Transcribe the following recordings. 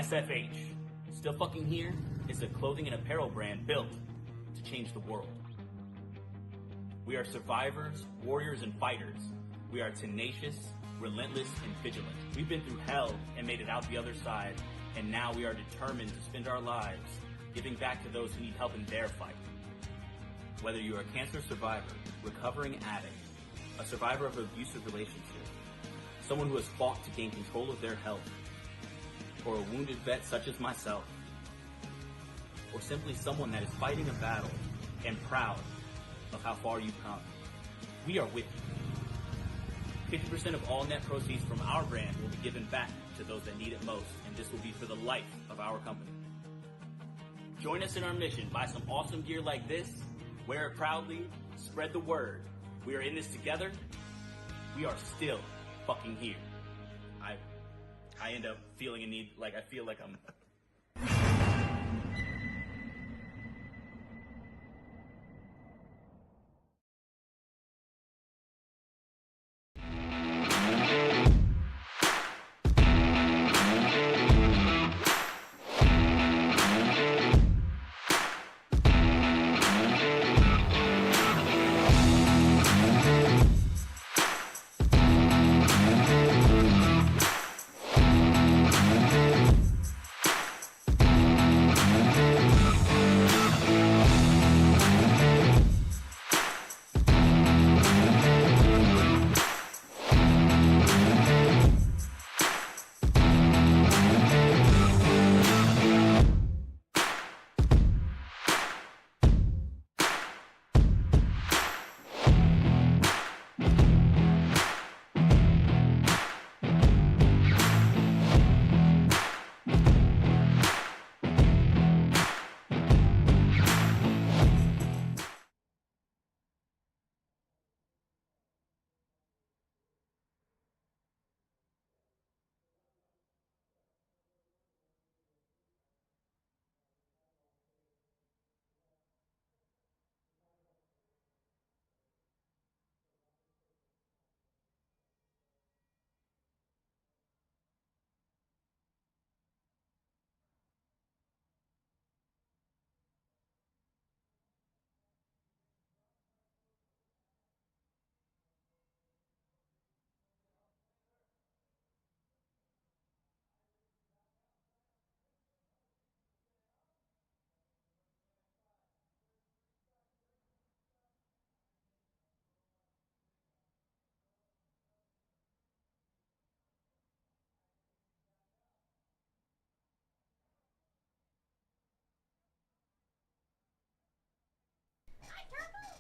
SFH, Still Fucking Here, is a clothing and apparel brand built to change the world. We are survivors, warriors, and fighters. We are tenacious, relentless, and vigilant. We've been through hell and made it out the other side, and now we are determined to spend our lives giving back to those who need help in their fight. Whether you are a cancer survivor, recovering addict, a survivor of an abusive relationship, someone who has fought to gain control of their health, or a wounded vet such as myself, or simply someone that is fighting a battle and proud of how far you've come, we are with you. 50% of all net proceeds from our brand will be given back to those that need it most, and this will be for the life of our company. Join us in our mission. Buy some awesome gear like this, wear it proudly, spread the word. We are in this together. We are still fucking here. I end up feeling a need, like I feel like I'm...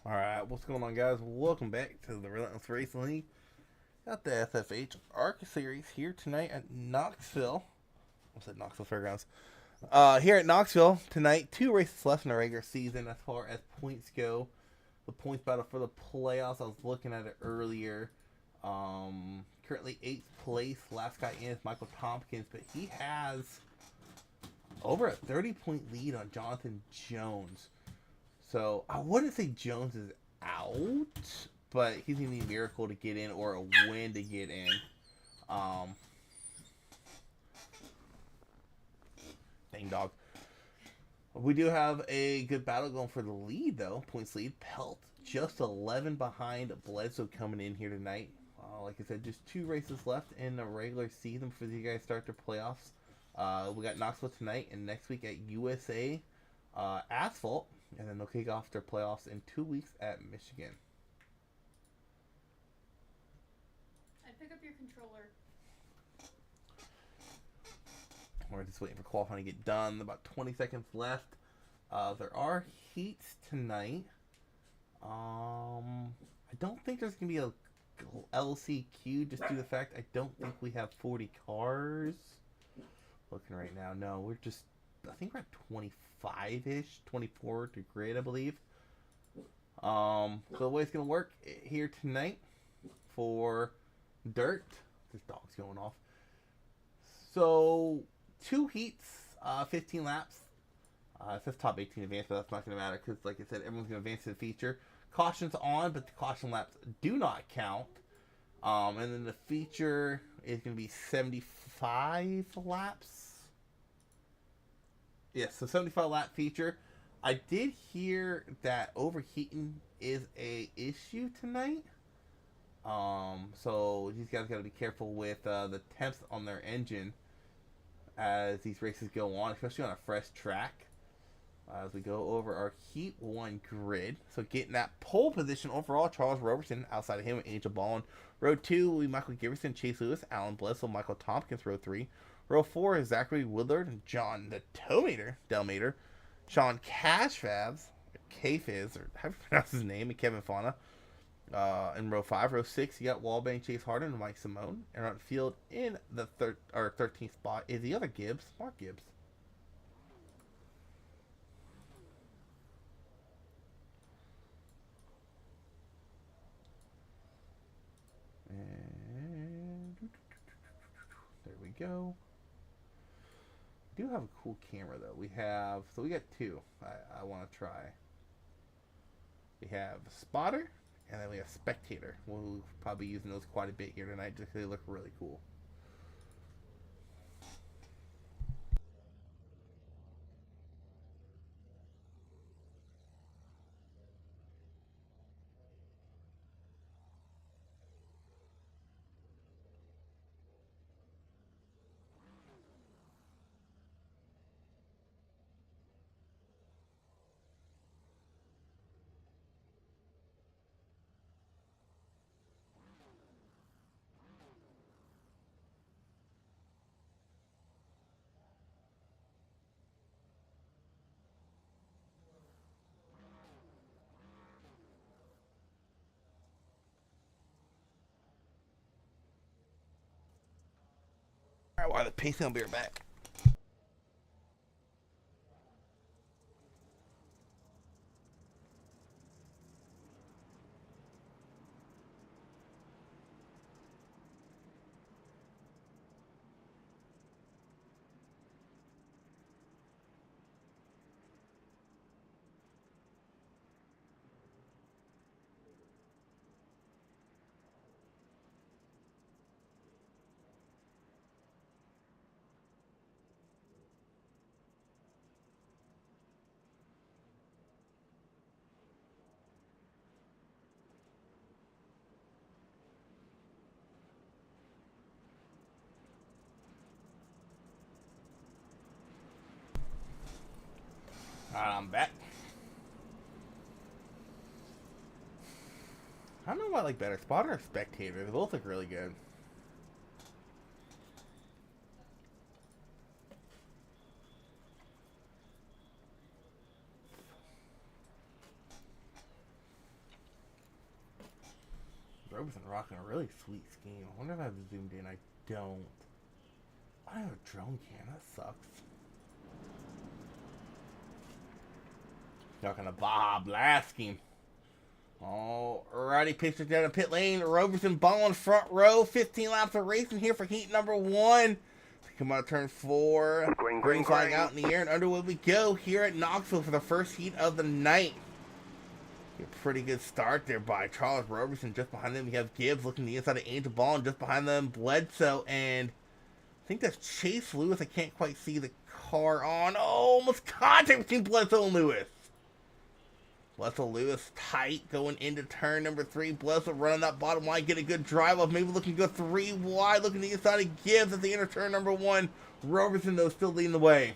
Alright, what's going on, guys? Welcome back to the Relentless Racing League. Got the SFH Arca series here tonight at Knoxville. What's that, Knoxville Fairgrounds? Here at Knoxville tonight, 2 races left in the regular season as far as points go. The points battle for the playoffs, I was looking at it earlier. Currently 8th place. Last guy in is Michael Tompkins, but he has over a 30-point lead on Jonathan Jones. So, I wouldn't say Jones is out, but he's going to need a miracle to get in or a win to get in. Dang dog. We do have a good battle going for the lead, though. Points lead. Pelt just 11 behind Bledsoe coming in here tonight. Like I said, just 2 races left in the regular season before you guys start their playoffs. We got Knoxville tonight and next week at USA Asphalt. And then they'll kick off their playoffs in 2 weeks at Michigan. I'd pick up your controller. We're just waiting for qualifying to get done. About 20 seconds left. There are heats tonight. I don't think there's going to be a LCQ just due to the fact I don't think we have 40 cars. Looking right now. No, we're just... I think we're at 25-ish, 24 to grid, I believe. So the way it's going to work here tonight for dirt. This dog's going off. So, 2 heats, 15 laps. It says top 18 advance, but that's not going to matter because, like I said, everyone's going to advance to the feature. Caution's on, but the caution laps do not count. And then the feature is going to be 75 laps. Yes, so 75 lap feature. I did hear that overheating is a issue tonight. So these guys got to be careful with the temps on their engine as these races go on, especially on a fresh track. As we go over our Heat 1 grid. So getting that pole position overall, Charles Robertson. Outside of him, Angel Ballin. Row 2, we Michael Giverson, Chase Lewis, Alan Bledsoe, Michael Tompkins. Row 3. Row 4 is Zachary Woodard and John the Tomater, Delmater. Sean Cashfabs, K-Fizz, or how do you pronounce his name, and Kevin Fauna. In row 5. Row 6, you got Wallbang, Chase Harden, and Mike Simone. And on the field in the 13th spot is the other Gibbs, Mark Gibbs. And there we go. We do have a cool camera though. We got two I want to try. We have Spotter and then we have Spectator. We'll probably be using those quite a bit here tonight just because they look really cool. Alright, while the pacing, I'll be right back. Alright, I'm back. I don't know what I like better, Spotter or Spectator. They both look really good. Robertson rocking a really sweet scheme. I wonder if I have zoomed in. I don't. I have a drone cam. That sucks. Talking to Bob Blast scheme. Alrighty, pictures down the pit lane. Robertson ball in front row. 15 laps of racing here for heat number 1. Come out of turn 4. Green flag out in the air, and underway we go here at Knoxville for the first heat of the night. A pretty good start there by Charles Robertson. Just behind them, we have Gibbs looking the inside of Angel Ball, and just behind them, Bledsoe, and I think that's Chase Lewis. I can't quite see the car on. Oh, almost contact between Bledsoe and Lewis. Bledsoe Lewis tight going into turn number 3. Bledsoe running that bottom line, get a good drive up, maybe looking to go 3 wide, looking to the inside of Gibbs at the end of turn number 1. Robertson, though, still leading the way.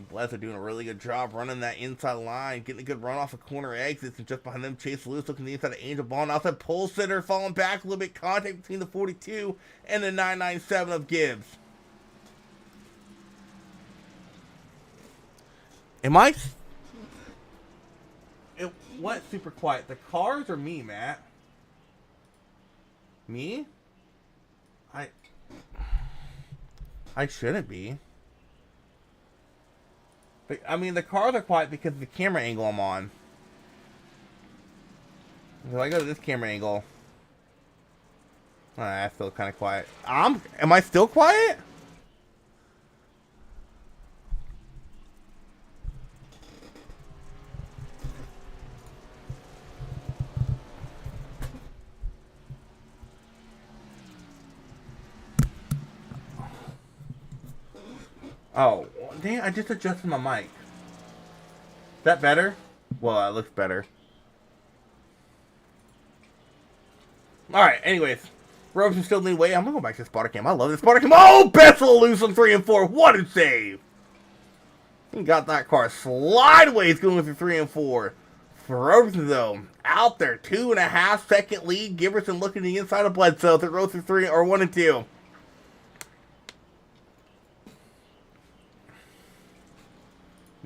Bledsoe doing a really good job running that inside line, getting a good run off of corner exits, and just behind them, Chase Lewis looking to the inside of Angel Ball, and outside pole sitter falling back a little bit, contact between the 42 and the 997 of Gibbs. It went super quiet. The cars or me, Matt? Me? I shouldn't be. But, I mean, the cars are quiet because of the camera angle I'm on. If I go to this camera angle, that's still kind of quiet. Am I still quiet? Oh, damn, I just adjusted my mic. Is that better? Well, it looks better. Alright, anyways. Roberson still lead way. I'm gonna go back to the spotter cam. I love this spotter cam. Oh, Bethel loose on 3 and 4. What a save! He got that car slideways going through 3 and 4. For Roberson, though, out there, 2.5 second lead. Giverson looking to the inside of Bledsoe to row through 3 or 1 and 2.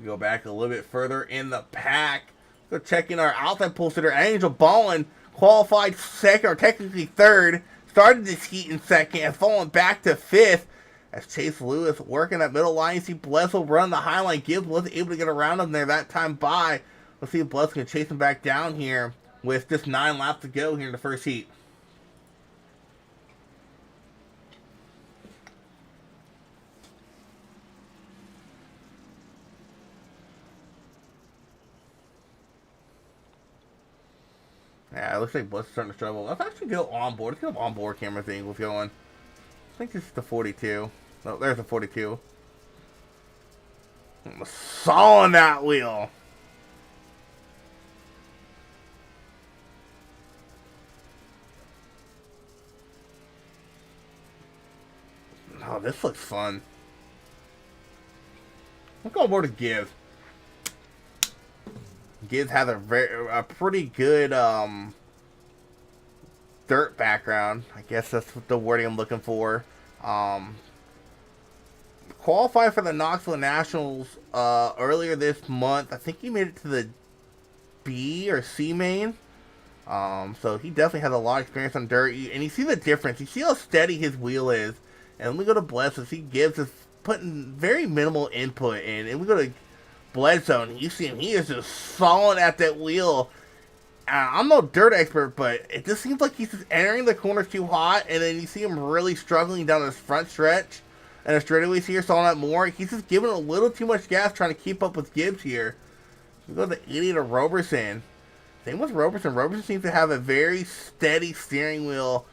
We go back a little bit further in the pack. Go check in our outside pole sitter, Angel Ballin, qualified second, or technically third. Started this heat in second and fallen back to fifth. As Chase Lewis working that middle line, you see Bledsoe run the high line. Gibbs wasn't able to get around him there that time by. Let's see if Bledsoe can chase him back down here with just 9 laps to go here in the first heat. Yeah, it looks like Bledsoe's starting to struggle. Let's actually go on board. Let's go on board camera thing with going. I think this is the 42. Oh, there's the 42. I'm sawing that wheel. Oh, this looks fun. Let's go on board with Gibbs. Gibbs has a pretty good dirt background. I guess that's the wording I'm looking for. Qualified for the Knoxville Nationals earlier this month. I think he made it to the B or C main. So he definitely has a lot of experience on dirt. And you see the difference. You see how steady his wheel is. And we go to Bledsoe. See Gibbs is putting very minimal input in. And we go to Bledsoe, and you see him. He is just sawing at that wheel. I'm no dirt expert, but it just seems like he's just entering the corners too hot. And then you see him really struggling down this front stretch. And the straightaways here, sawing at more. He's just giving a little too much gas trying to keep up with Gibbs here. We go to the 80 to Roberson. Same with Roberson. Roberson seems to have a very steady steering wheel.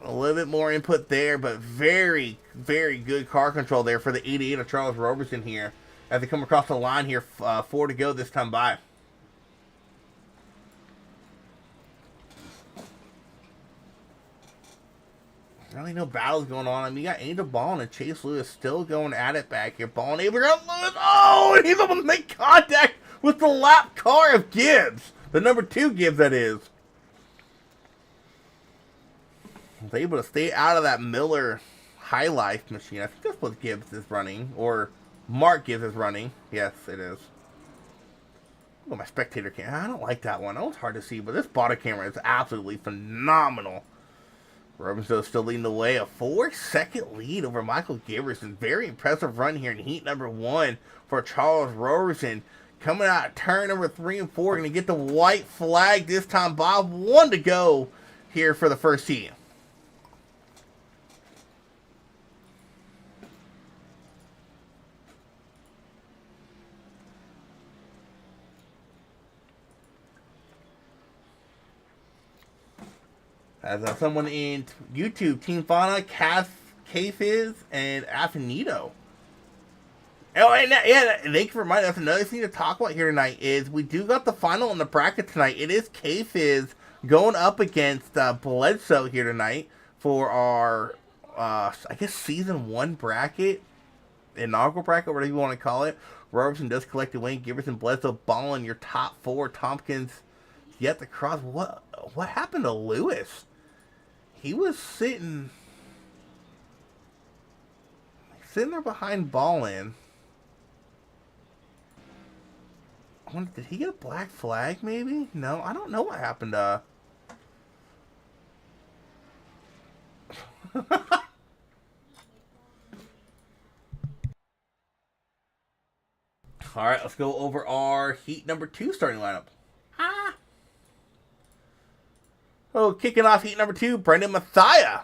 A little bit more input there, but very, very good car control there for the 88 of Charles Roberson here. As they come across the line here, 4 to go this time by. Really no battles going on. I mean, you got Angel Ballin and Chase Lewis still going at it back here. Ballin able to get Lewis. Oh, and he's able to make contact with the lap car of Gibbs. The number 2 Gibbs, that is. Was able to stay out of that Miller High Life machine. I think that's what Gibbs is running. Or Mark Gibbs is running. Yes, it is. Oh, my spectator camera. I don't like that one. That one's hard to see, but this body camera is absolutely phenomenal. Robinson still leading the way. A 4-second lead over Michael Giverson. Very impressive run here in heat number 1 for Charles Roberson. Coming out of turn number 3 and 4. Going to get the white flag this time. Bob, 1 to go here for the first heat. As someone in YouTube, Team Fauna, K-Fizz, and Affinito. Oh, and yeah, thank you for reminding us. Another thing to talk about here tonight is we do got the final in the bracket tonight. It is K-Fizz going up against Bledsoe here tonight for our, I guess, Season 1 bracket, inaugural bracket, whatever you want to call it. Roberson does collect a win. Giverson, Bledsoe, Ballin, your top 4. Tompkins yet to cross. What happened to Lewis? He was sitting there behind Ballin. I wonder, did he get a black flag maybe? No, I don't know what happened to... Alright, let's go over our heat number 2 starting lineup. Oh, kicking off heat number 2, Brendan Mathiah.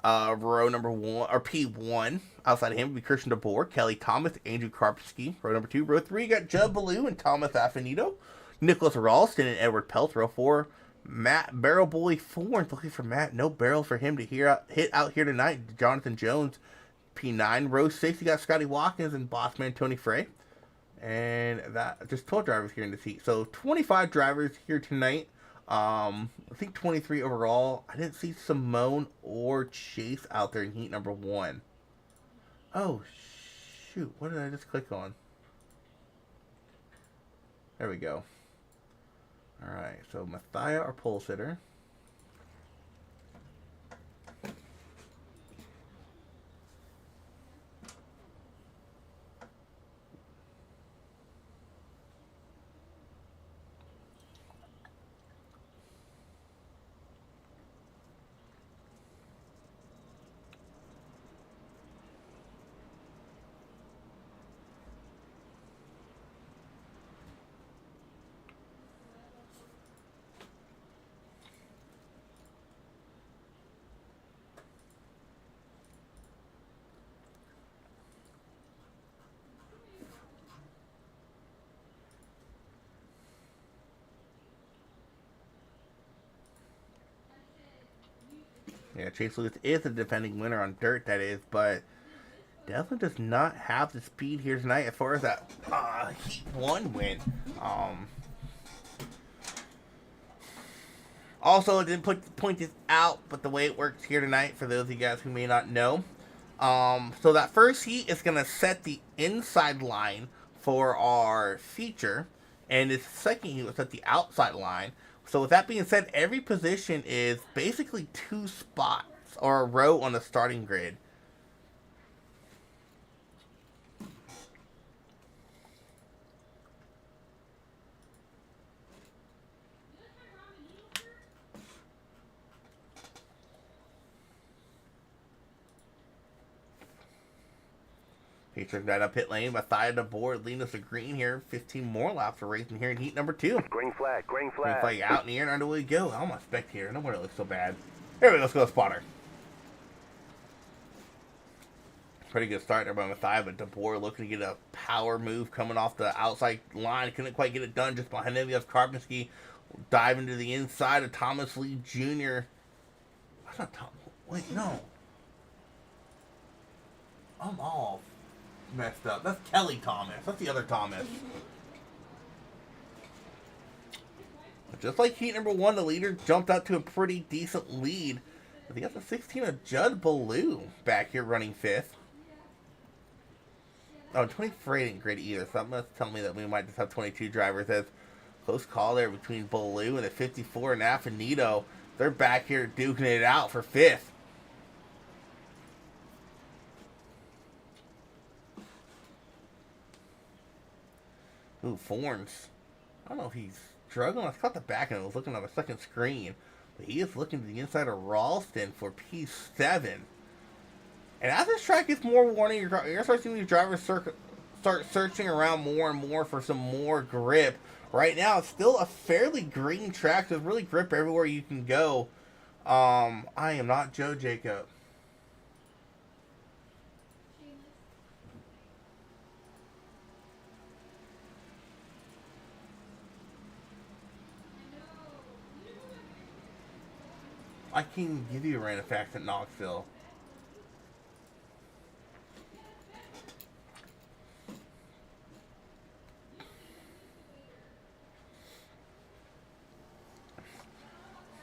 Row number 1, or P1. Outside of him would be Christian DeBoer, Kelly Thomas, Andrew Karpsky. Row number 2. Row 3, got Judd Ballou and Thomas Affinito. Nicholas Ralston and Edward Peltz. Row 4, Matt Barrel Boy 4. Looking for Matt. No barrels for him to hit out here tonight. Jonathan Jones P9. Row 6, you got Scotty Watkins and Bossman Tony Frey. And that just 12 drivers here in this heat. So 25 drivers here tonight. I think 23 overall. I didn't see Simone or Chase out there in heat number 1. Oh, shoot. What did I just click on? There we go. Alright, so Mathia or pole sitter. Yeah, Chase Lewis is the defending winner on dirt, that is, but definitely does not have the speed here tonight as far as that Heat 1 win. Also, I didn't point this out, but the way it works here tonight, for those of you guys who may not know, so that first heat is going to set the inside line for our feature, and this second heat will set the outside line. So with that being said, every position is basically 2 spots or a row on the starting grid. Featuring that up pit lane, Mathia to board, leading us to green here. 15 more laps for racing here in heat number 2. Green flag, green flag. Green flag out in the air and underway go. I'm a spectator. No wonder it looks so bad. Here we go, let's go, spotter. Pretty good start there by Mathia, but DeBoer looking to get a power move coming off the outside line. Couldn't quite get it done. Just behind him, you have Karpinski diving to the inside of Thomas Lee Jr. That's not Tom. Wait, no. I'm all messed up. That's Kelly Thomas. That's the other Thomas. Just like heat number 1, the leader jumped out to a pretty decent lead. But he has a 16 of Judd Ballou back here running 5th. Oh, 23 didn't grid either, so that must tell me that we might just have 22 drivers. As close call there between Ballou and the 54 and Affinito. They're back here duking it out for 5th. Ooh, Forns. I don't know if he's struggling. I caught the back end. I was looking on the second screen. But he is looking to the inside of Ralston for P7. And as this track gets more warning, you're going to start seeing these drivers start searching around more and more for some more grip. Right now, it's still a fairly green track. There's really grip everywhere you can go. I am not Joe Jacob. I can give you a random fact at Knoxville.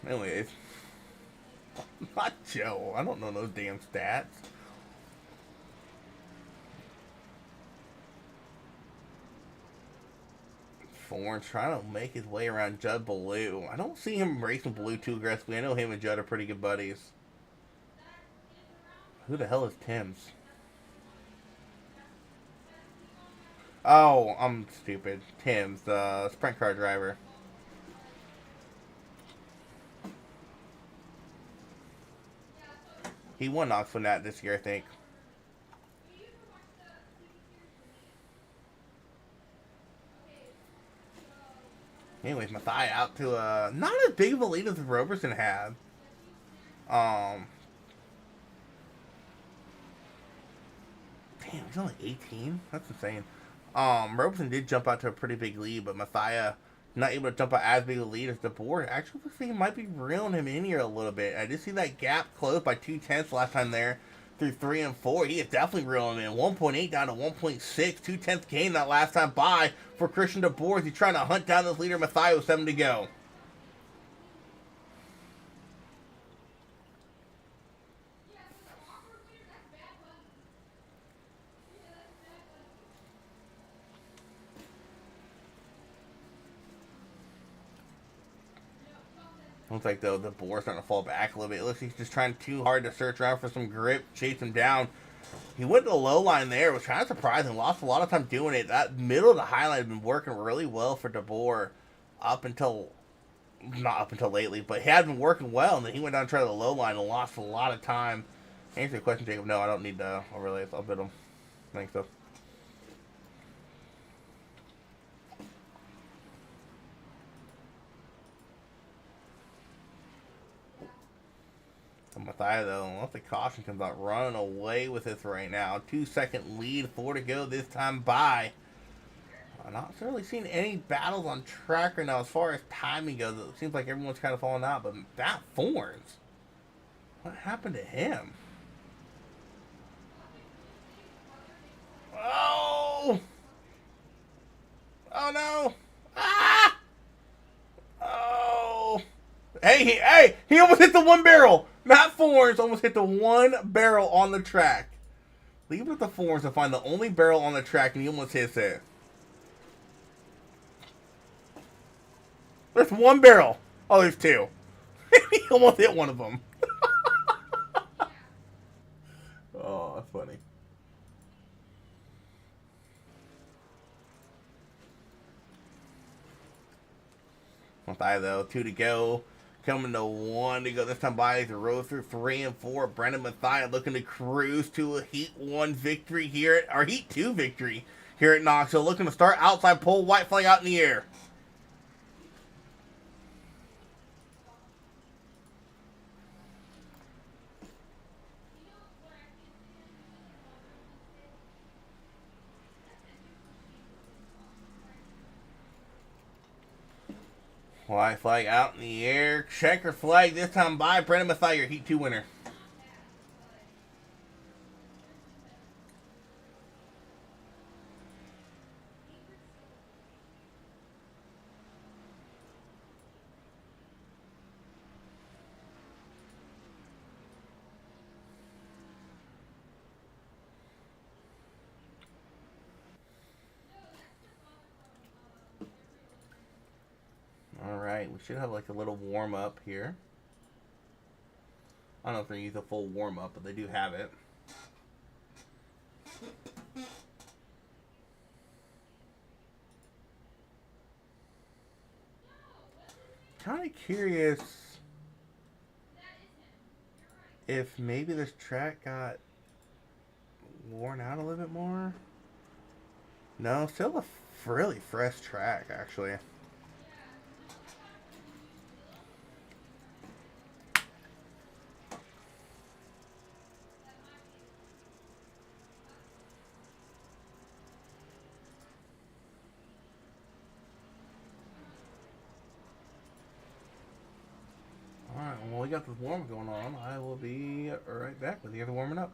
Anyways, not Joe. I don't know those damn stats. Forn trying to make his way around Judd Ballou. I don't see him racing Ballou too aggressively. I know him and Judd are pretty good buddies. Who the hell is Timms? Oh, I'm stupid. Timms, the sprint car driver. He won Knoxville Nat this year, I think. Anyways, Mathia out to not as big of a lead as Roberson had. Damn, he's only 18? That's insane. Roberson did jump out to a pretty big lead, but Mathia not able to jump out as big a lead as the board. Actually looks like he might be reeling him in here a little bit. I did see that gap close by 2/10 last time there. through 3 and 4. He is definitely reeling in. 1.8 down to 1.6. 2/10 gain that last time by for Christian DeBoer. He's trying to hunt down this leader, Matthias, 7 to go. Looks like, though, the board's starting to fall back a little bit. It looks like he's just trying too hard to search around for some grip, chase him down. He went to the low line there, which kind of surprising. Lost a lot of time doing it. That middle of the highline had been working really well for DeBoer up until, not up until lately, but he had been working well, and then he went down and tried the low line and lost a lot of time. Answer your question, Jacob. No, I don't need to overlay. I'll bid him. Thanks, though. Matthias, though, unless the caution comes out, running away with this right now. 2-second lead, 4 to go this time by. I'm not really seeing any battles on track right now as far as timing goes. It seems like everyone's kind of falling out, but that Thorns, what happened to him? Oh! Oh no! Ah! Oh! Hey! He almost hit the 1 barrel! Matt Forns almost hit the 1 barrel on the track. Leave it with the Forns to find the only barrel on the track, and he almost hits it. There's 1 barrel. Oh, there's 2. He almost hit one of them. Oh, that's funny. Matthias, though, 2 to go. Coming to 1 to go this time by the road through 3 and 4. Brendan Matthias looking to cruise to a Heat 1 victory here, or Heat 2 victory here at Knoxville. Looking to start outside pole, white flag out in the air. White flag out in the air. Checker flag this time by Brendan Matthias, your Heat 2 winner. Alright, we should have like a little warm-up here. I don't know if they're going to use a full warm-up, but they do have it. Kind of curious if maybe this track got worn out a little bit more. No, still a really fresh track, actually. Alright, well, we got this warm going on. I will be right back with you guys warming up.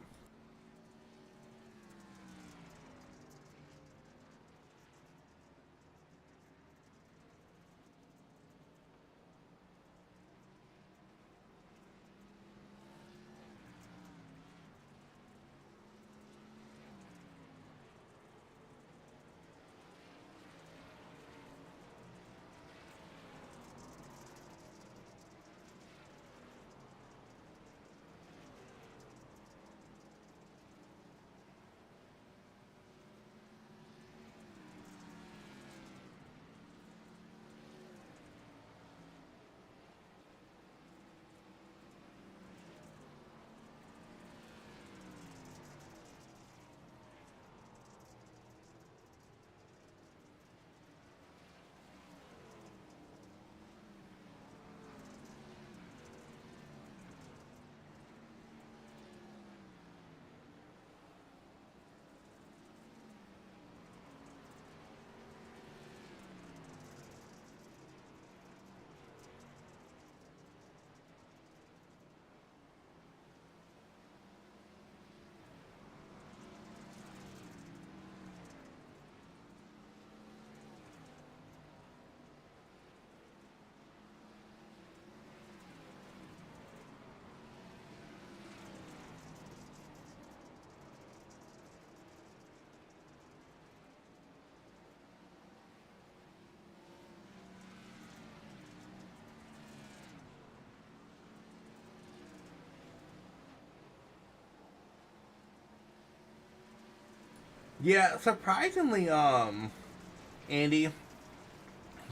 Yeah, surprisingly, Andy,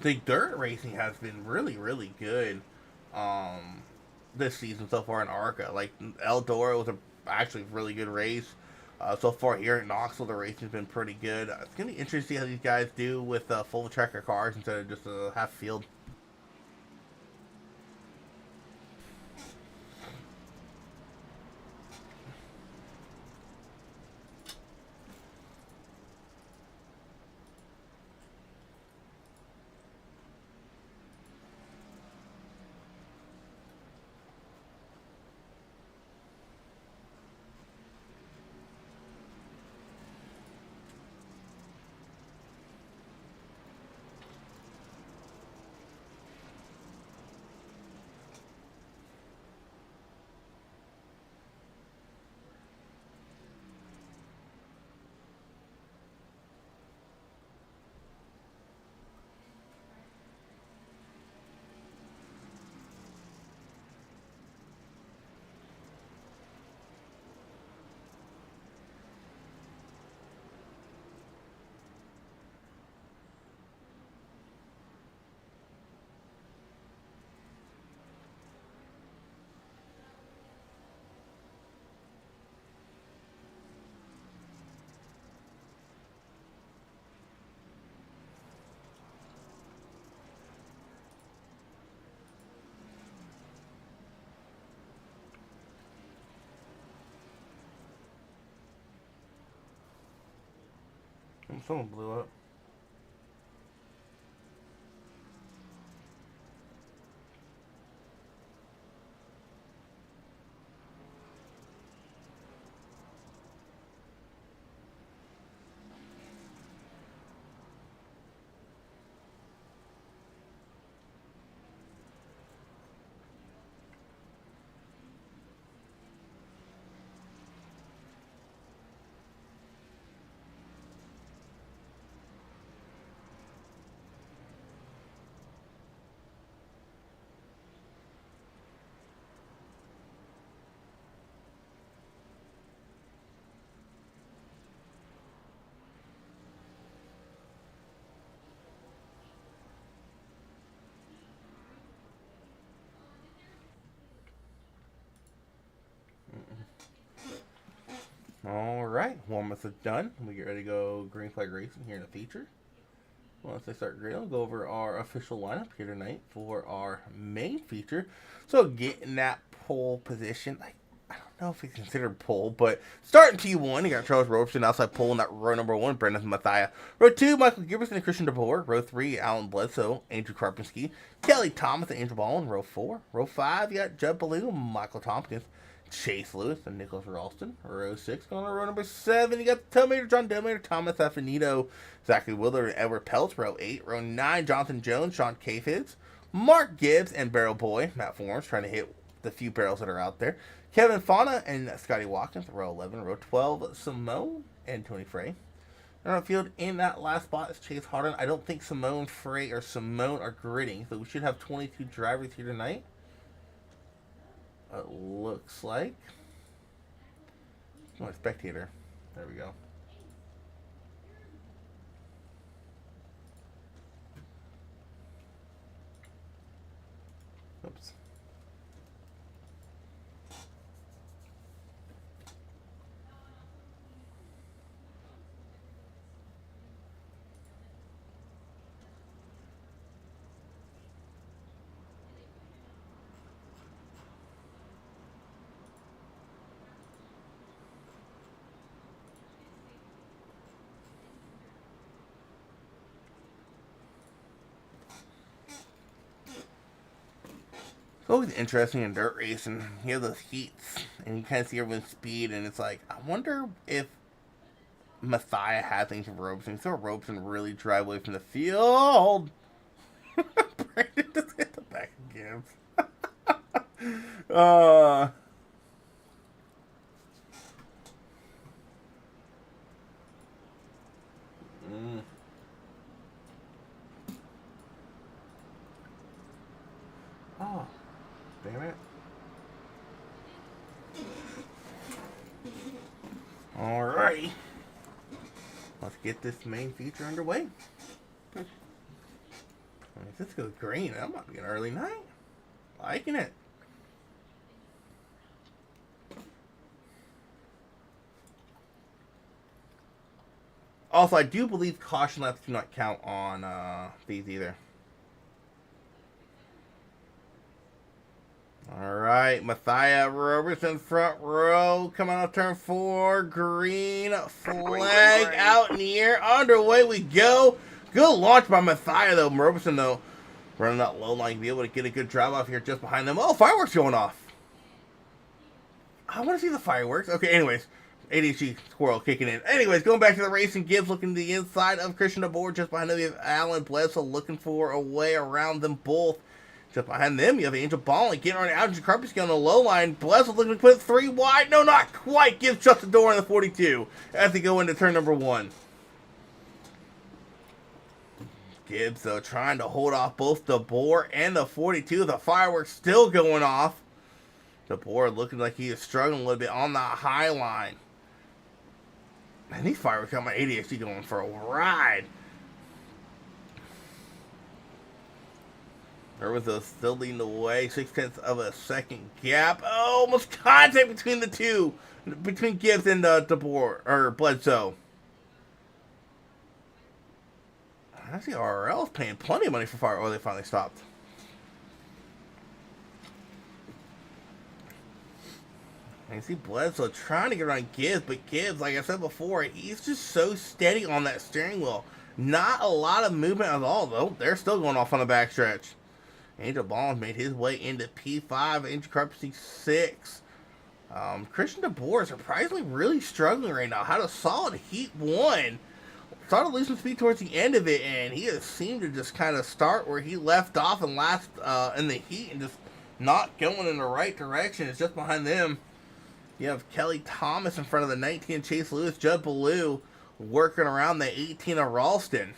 the dirt racing has been really, really good this season so far in Arca. Like, Eldora was actually a really good race. So far here at Knoxville, the racing's been pretty good. It's going to be interesting to see how these guys do with full tracker cars instead of just a half field. Someone blew up. Alright, warm-ups are done. We get ready to go green flag racing here in the feature. Once I start grading, I'll go over our official lineup here tonight for our main feature. So getting that pole position, I don't know if it's considered pole, but starting P1, you got Charles Roberson outside pole in that row number 1, Brendan Mathia. Row 2, Michael Gibbons and Christian DeBoer. Row 3, Alan Bledsoe, Andrew Karpinski, Kelly Thomas and Angel Ball in row 4. Row 5, you got Judd Ballou, Michael Tompkins, Chase Lewis and Nicholas Ralston. Row 6, going to row number 7, you got the Tomater, John Delmater, Thomas Affinito, Zachary Willard, and Edward Peltz. Row 8, row 9, Jonathan Jones, Sean Cafids, Mark Gibbs, and Barrel Boy, Matt Forms, trying to hit the few barrels that are out there. Kevin Fauna and Scotty Watkins, row 11. Row 12, Simone and Tony Frey. And on the field, in that last spot is Chase Harden. I don't think Simone, Frey, or Simone are gridding, so we should have 22 drivers here tonight. It looks like. Oh, a spectator. There we go. Oops. It's always interesting in dirt racing. You have those heats, and you kind of see everyone's speed, and it's like, I wonder if Mathia had things from Robeson. So Robeson really drive away from the field. Brandon just hit the back of Gibbs. Oh, damn it. Alrighty. let's get this main feature underway. If this goes green, that might be an early night. Liking it. Also, I do believe caution laps do not count on these either. Alright, Matthias Robertson front row. Coming out of turn 4. Green flag out in the air. Underway we go. Good launch by Matthias though. Robertson though, running that low line, be able to get a good drive off here just behind them. Oh, fireworks going off. I want to see the fireworks. Okay, anyways. ADHD squirrel kicking in. Anyways, going back to the race, and Gibbs looking to the inside of Christian DeBoer. Just behind them, you have Alan Bledsoe looking for a way around them both. Just behind them, you have Angel Ballin getting on out. Karpinski on the low line. Bledsoe looking to put it 3 wide. No, not quite. Gibbs shuts the door on the 42 as they go into turn number 1. Gibbs, though, trying to hold off both DeBoer and the 42. The fireworks still going off. DeBoer looking like he is struggling a little bit on the high line. Man, these fireworks got my ADHD going for a ride. There still leading the way. 0.6 of a second gap. Oh, almost contact between the two. Between Gibbs and DeBoer, or Bledsoe. I see RRL is paying plenty of money for fire. Oh, they finally stopped. And you see Bledsoe trying to get around Gibbs, but Gibbs, like I said before, he's just so steady on that steering wheel. Not a lot of movement at all, though. They're still going off on the backstretch. Angel Ballin made his way into P5, Angel Karpinski 6. Christian DeBoer is surprisingly really struggling right now. Had a solid Heat 1. Started losing speed towards the end of it, and he has seemed to just kind of start where he left off and last in the heat and just not going in the right direction. It's just behind them. You have Kelly Thomas in front of the 19 Chase Lewis, Judd Ballou working around the 18 of Ralston.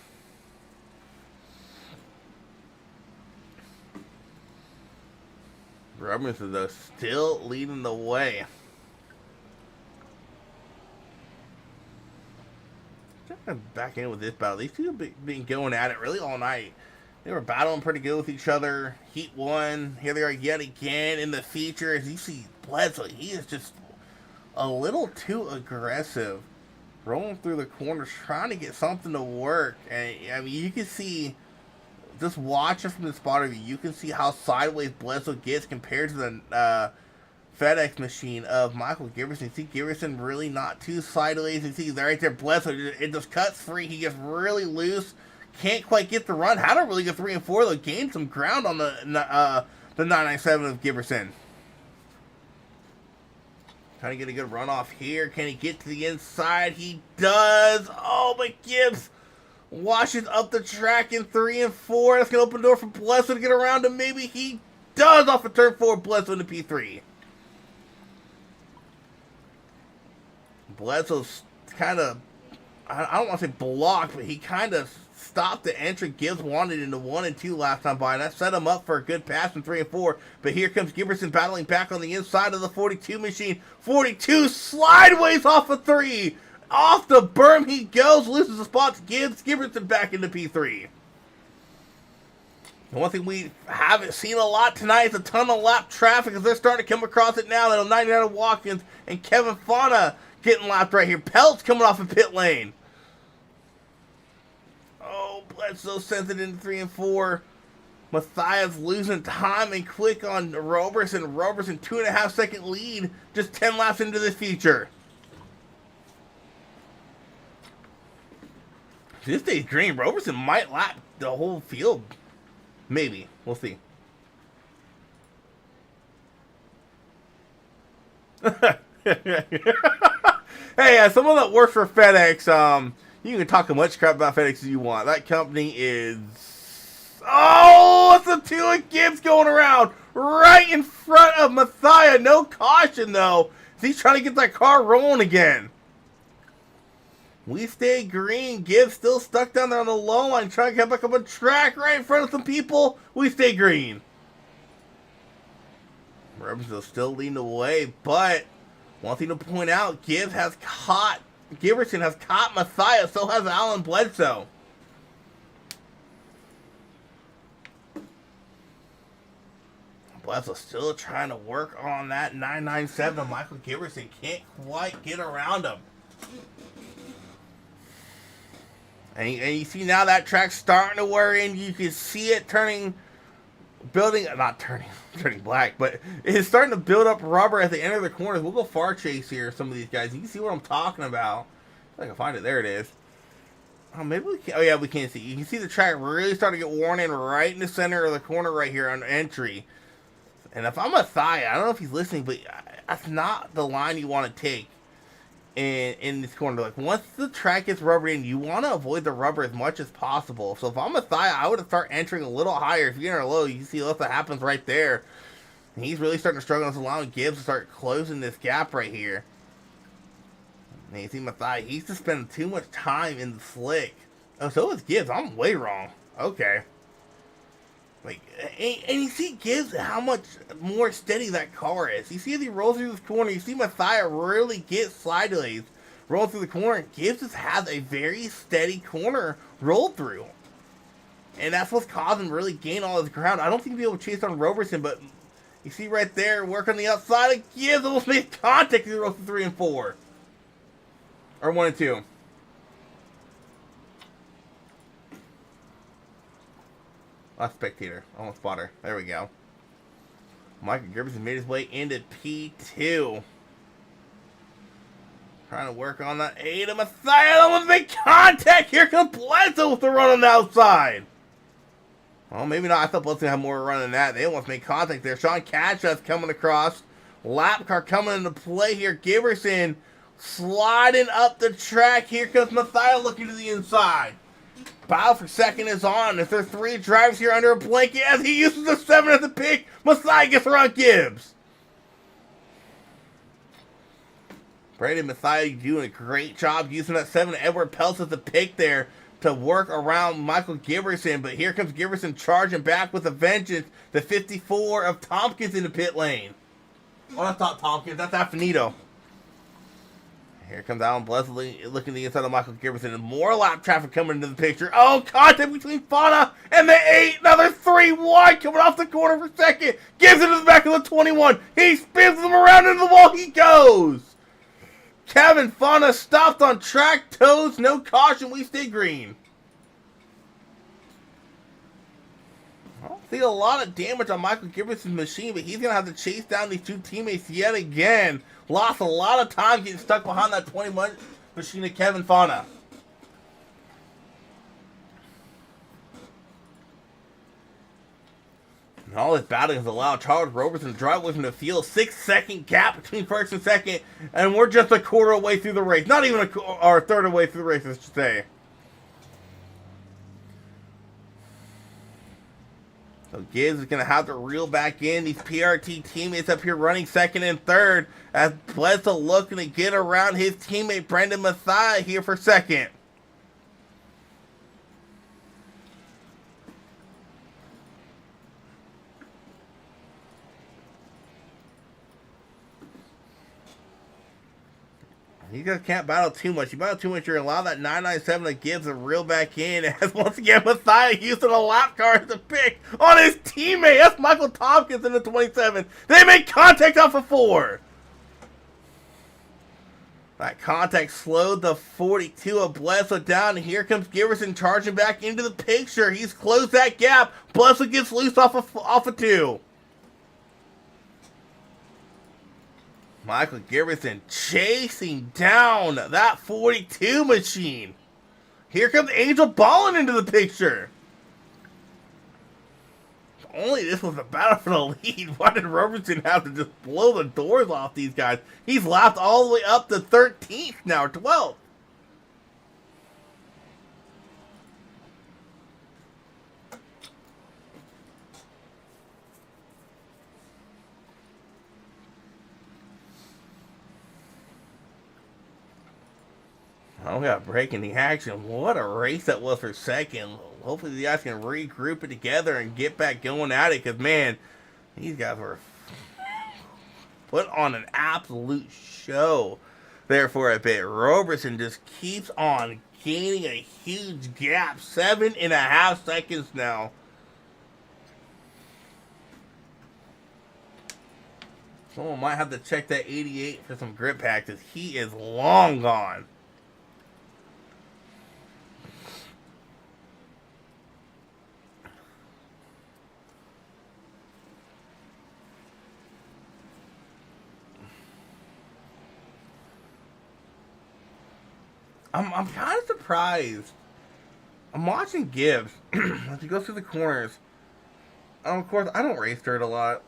Robinson, though, still leading the way. Back in with this battle. These two have been going at it really all night. They were battling pretty good with each other. Heat 1. Here they are yet again in the feature. As you see Bledsoe, he is just a little too aggressive. Rolling through the corners, trying to get something to work. And I mean, you can see, just watching from the spot of view, you can see how sideways Bledsoe gets compared to the FedEx machine of Michael Giberson. You see Giberson really not too sideways. You see right there, Bledsoe, it just cuts free. He gets really loose. Can't quite get the run. Had a really good 3 and 4, though. Gained some ground on the 997 of Giberson. Trying to get a good run off here. Can he get to the inside? He does. Oh, but Gibbs washes up the track in 3 and 4. That's going to open the door for Bledsoe to get around him. Maybe he does off of turn 4. Bledsoe into P3. Bledsoe's kind of, I don't want to say blocked, but he kind of stopped the entry Gibbs wanted into 1 and 2 last time by, and that set him up for a good pass in 3 and 4. But here comes Giberson battling back on the inside of the 42 machine. 42 slideways off of 3. Off the berm he goes, loses the spot to Gibbs. Giberson back into P3. And one thing we haven't seen a lot tonight is a ton of lap traffic as they're starting to come across it now. That'll 99 of Watkins and Kevin Fauna getting lapped right here. Pelt's coming off of pit lane. Oh, Bledsoe sends it into 3 and 4. Matthias losing time and quick on Robertson. Robertson 2.5 second lead, just 10 laps into this feature. If this stays green, Robertson might lap the whole field. Maybe. We'll see. Hey, someone that works for FedEx, you can talk as much crap about FedEx as you want. That company is... Oh, it's a 2 of Gibbs going around right in front of Matthias. No caution, though. He's trying to get that car rolling again. We stay green. Gibbs still stuck down there on the low line, trying to get back up on track right in front of some people. We stay green. Robinson still leading the way, but one thing to point out, Gibbs has caught Giberson has caught Messiah, so has Alan Bledsoe. Bledsoe still trying to work on that 997. Michael Giberson can't quite get around him. And you see now that track's starting to wear in. You can see it turning black, but it's starting to build up rubber at the end of the corners. We'll go far chase here, some of these guys. You can see what I'm talking about. If I can find it. There it is. Oh, maybe we can. Oh, yeah, we can't see. You can see the track really starting to get worn in right in the center of the corner right here on entry. And if I'm a Thigh, I don't know if he's listening, but that's not the line you want to take in this corner. Like, once the track gets rubber in, you want to avoid the rubber as much as possible. So if I'm a Thigh, I would start entering a little higher. If you're in a low, you can see what happens right there. And he's really starting to struggle. It's allowing Gibbs to start closing this gap right here. And you see Mathai, he's just spending too much time in the slick. Oh, so is Gibbs. I'm way wrong. Okay. Like, and you see Gibbs how much more steady that car is. You see as he rolls through this corner, you see Mathia really get sideways, roll through the corner. Gibbs just has a very steady corner roll through. And that's what's causing him to really gain all his ground. I don't think he'll be able to chase on Roberson, but you see right there, work on the outside of Gibbs, almost made contact as he rolls through 3 and 4. Or 1 and 2. Last spectator. Almost spotter. There we go. Michael Gibbs made his way into P2. Trying to work on that 8 of Messiah. Almost made contact. Here comes Bledsoe with the run on the outside. Well, maybe not. I thought Bledsoe had more run than that. They almost made contact there. Sean Catchus coming across. Lap car coming into play here. Giberson sliding up the track. Here comes Messiah looking to the inside. Battle for second is on. If there are 3 drivers here under a blanket as he uses the 7 as the pick, Messiah gets around Gibbs. Brandon Messiah doing a great job using that 7. Edward Peltz as the pick there to work around Michael Giberson. But here comes Giberson charging back with a vengeance. The 54 of Tompkins in the pit lane. Oh, that's not Tompkins. That's Affinito. Here comes Alan Blesley looking the inside of Michael Giberson. And more lap traffic coming into the picture. Oh, contact between Fauna and the 8. Another 3 wide coming off the corner for second. Gives it to the back of the 21. He spins them around into the wall. He goes. Kevin Fauna stopped on track toes. No caution. We stay green. I don't see a lot of damage on Michael Giberson's machine, but he's going to have to chase down these 2 teammates yet again. Lost a lot of time getting stuck behind that 21 machine of Kevin Fauna. And all this battling has allowed Charles Roberson to drive with him to the field. 6-second gap between first and second. And we're just a quarter away through the race. Not even or a third away through the race, I should say. So Gibbs is going to have to reel back in. These PRT teammates up here running second and third as Bledsoe looking to get around his teammate Brendan Mathia here for second. You guys can't battle too much. You battle too much, you're going to allow that 997 to Gibbs to reel back in. As once again, Mathia using a lap car as a pick on his teammate. That's Michael Tompkins in the 27. They make contact off of 4. That contact slowed the 42 of Bledsoe down. And here comes Giberson charging back into the picture. He's closed that gap. Bledsoe gets loose off of 2. Michael Giberson chasing down that 42 machine. Here comes Angel Ballin into the picture. If only this was a battle for the lead. Why did Robertson have to just blow the doors off these guys? He's lapped all the way up to 13th now, or 12th. Oh, we got breaking the action. What a race that was for second. Hopefully the guys can regroup it together and get back going at it. Because, man, these guys were put on an absolute show. there for a bit. Roberson just keeps on gaining a huge gap. 7.5 seconds now. Someone might have to check that 88 for some grip pack because he is long gone. I'm kind of surprised. I'm watching Gibbs as he goes through the corners. Of course, I don't race dirt a lot.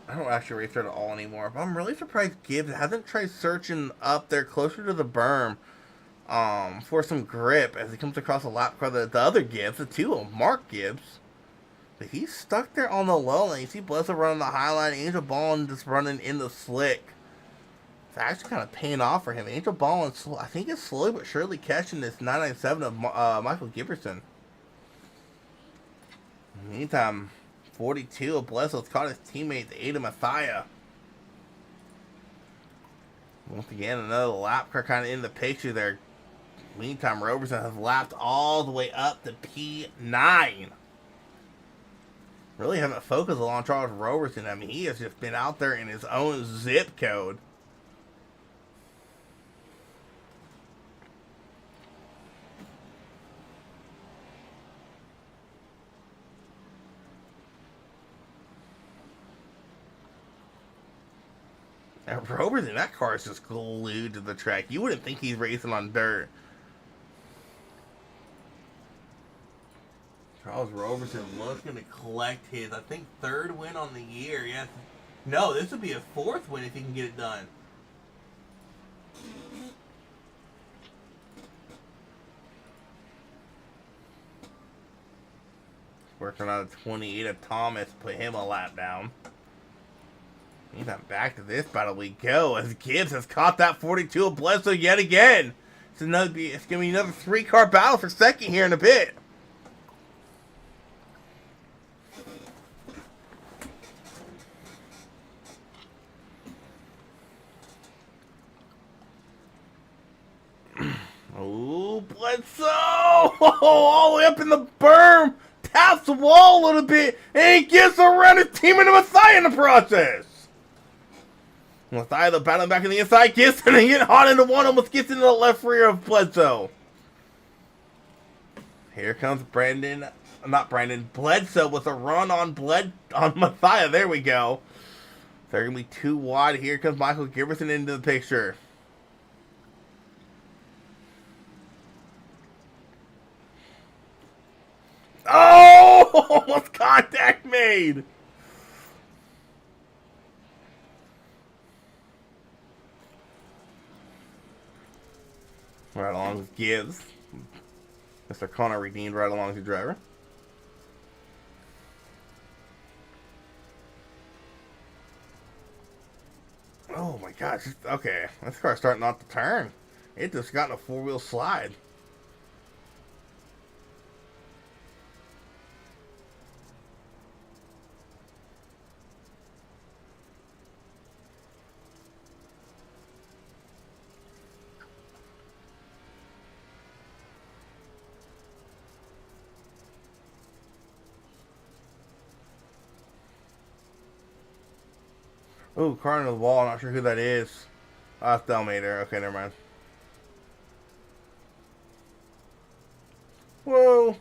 I don't actually race dirt at all anymore. But I'm really surprised Gibbs hasn't tried searching up there closer to the berm for some grip as he comes across a lap car. The other Gibbs, the two of Mark Gibbs. But he's stuck there on the low lane. You see Bledsoe running the high line. Angel Ballin just running in the slick. It's actually kind of paying off for him. Angel Ballin, I think, is slowly but surely catching this 997 of Michael Giberson. Meantime, 42 of Bledsoe's caught his teammate, the Ada Mathia. Once again, another lap car kind of in the picture there. Meantime, Roberson has lapped all the way up to P9. Really haven't focused on Charles Roberson. I mean, he has just been out there in his own zip code. And Roberson, that car is just glued to the track. You wouldn't think he's racing on dirt. Charles Roberson looking to collect his, I think, 3rd win on the year. Yes. No, this would be a 4th win if he can get it done. Working on a 28 of Thomas, put him a lap down. Meantime, back to this battle we go as Gibbs has caught that 42 of Bledsoe yet again. It's going to be another 3-car battle for second here in a bit. Oh, Bledsoe! All the way up in the berm! Taps the wall a little bit, and he gets around his teammate Mathia in the process! Mathia, the battling back in the inside, gets and get hot into one, almost gets into the left rear of Bledsoe. Here comes Bledsoe with a run on Mathia. There we go. They're going to be too wide. Here comes Michael Giberson into the picture. Oh! Almost contact made! Right along with Gibbs. Mr. Connor redeemed right along with the driver. Oh my gosh. Okay. This car's starting not to turn. It just got in a 4-wheel slide. Ooh, car into the wall. Not sure who that is. Oh, that's Delmater. Okay, never mind. Whoa.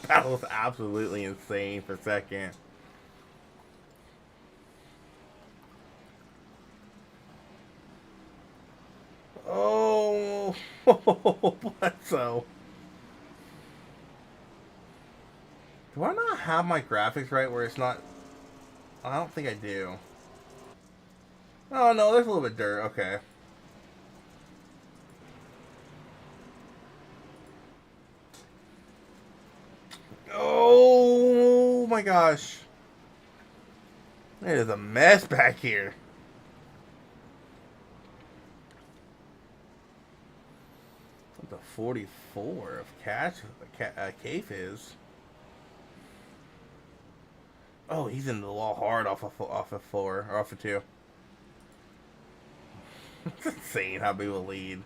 That was absolutely insane for a second. Oh, Bledsoe. Do I not have my graphics right where it's not... I don't think I do. Oh, no, there's a little bit of dirt. Okay. Oh, my gosh. It is a mess back here. The 44 of Cafe is. Oh, he's in the wall hard off of 4 or off of 2. It's insane how big a lead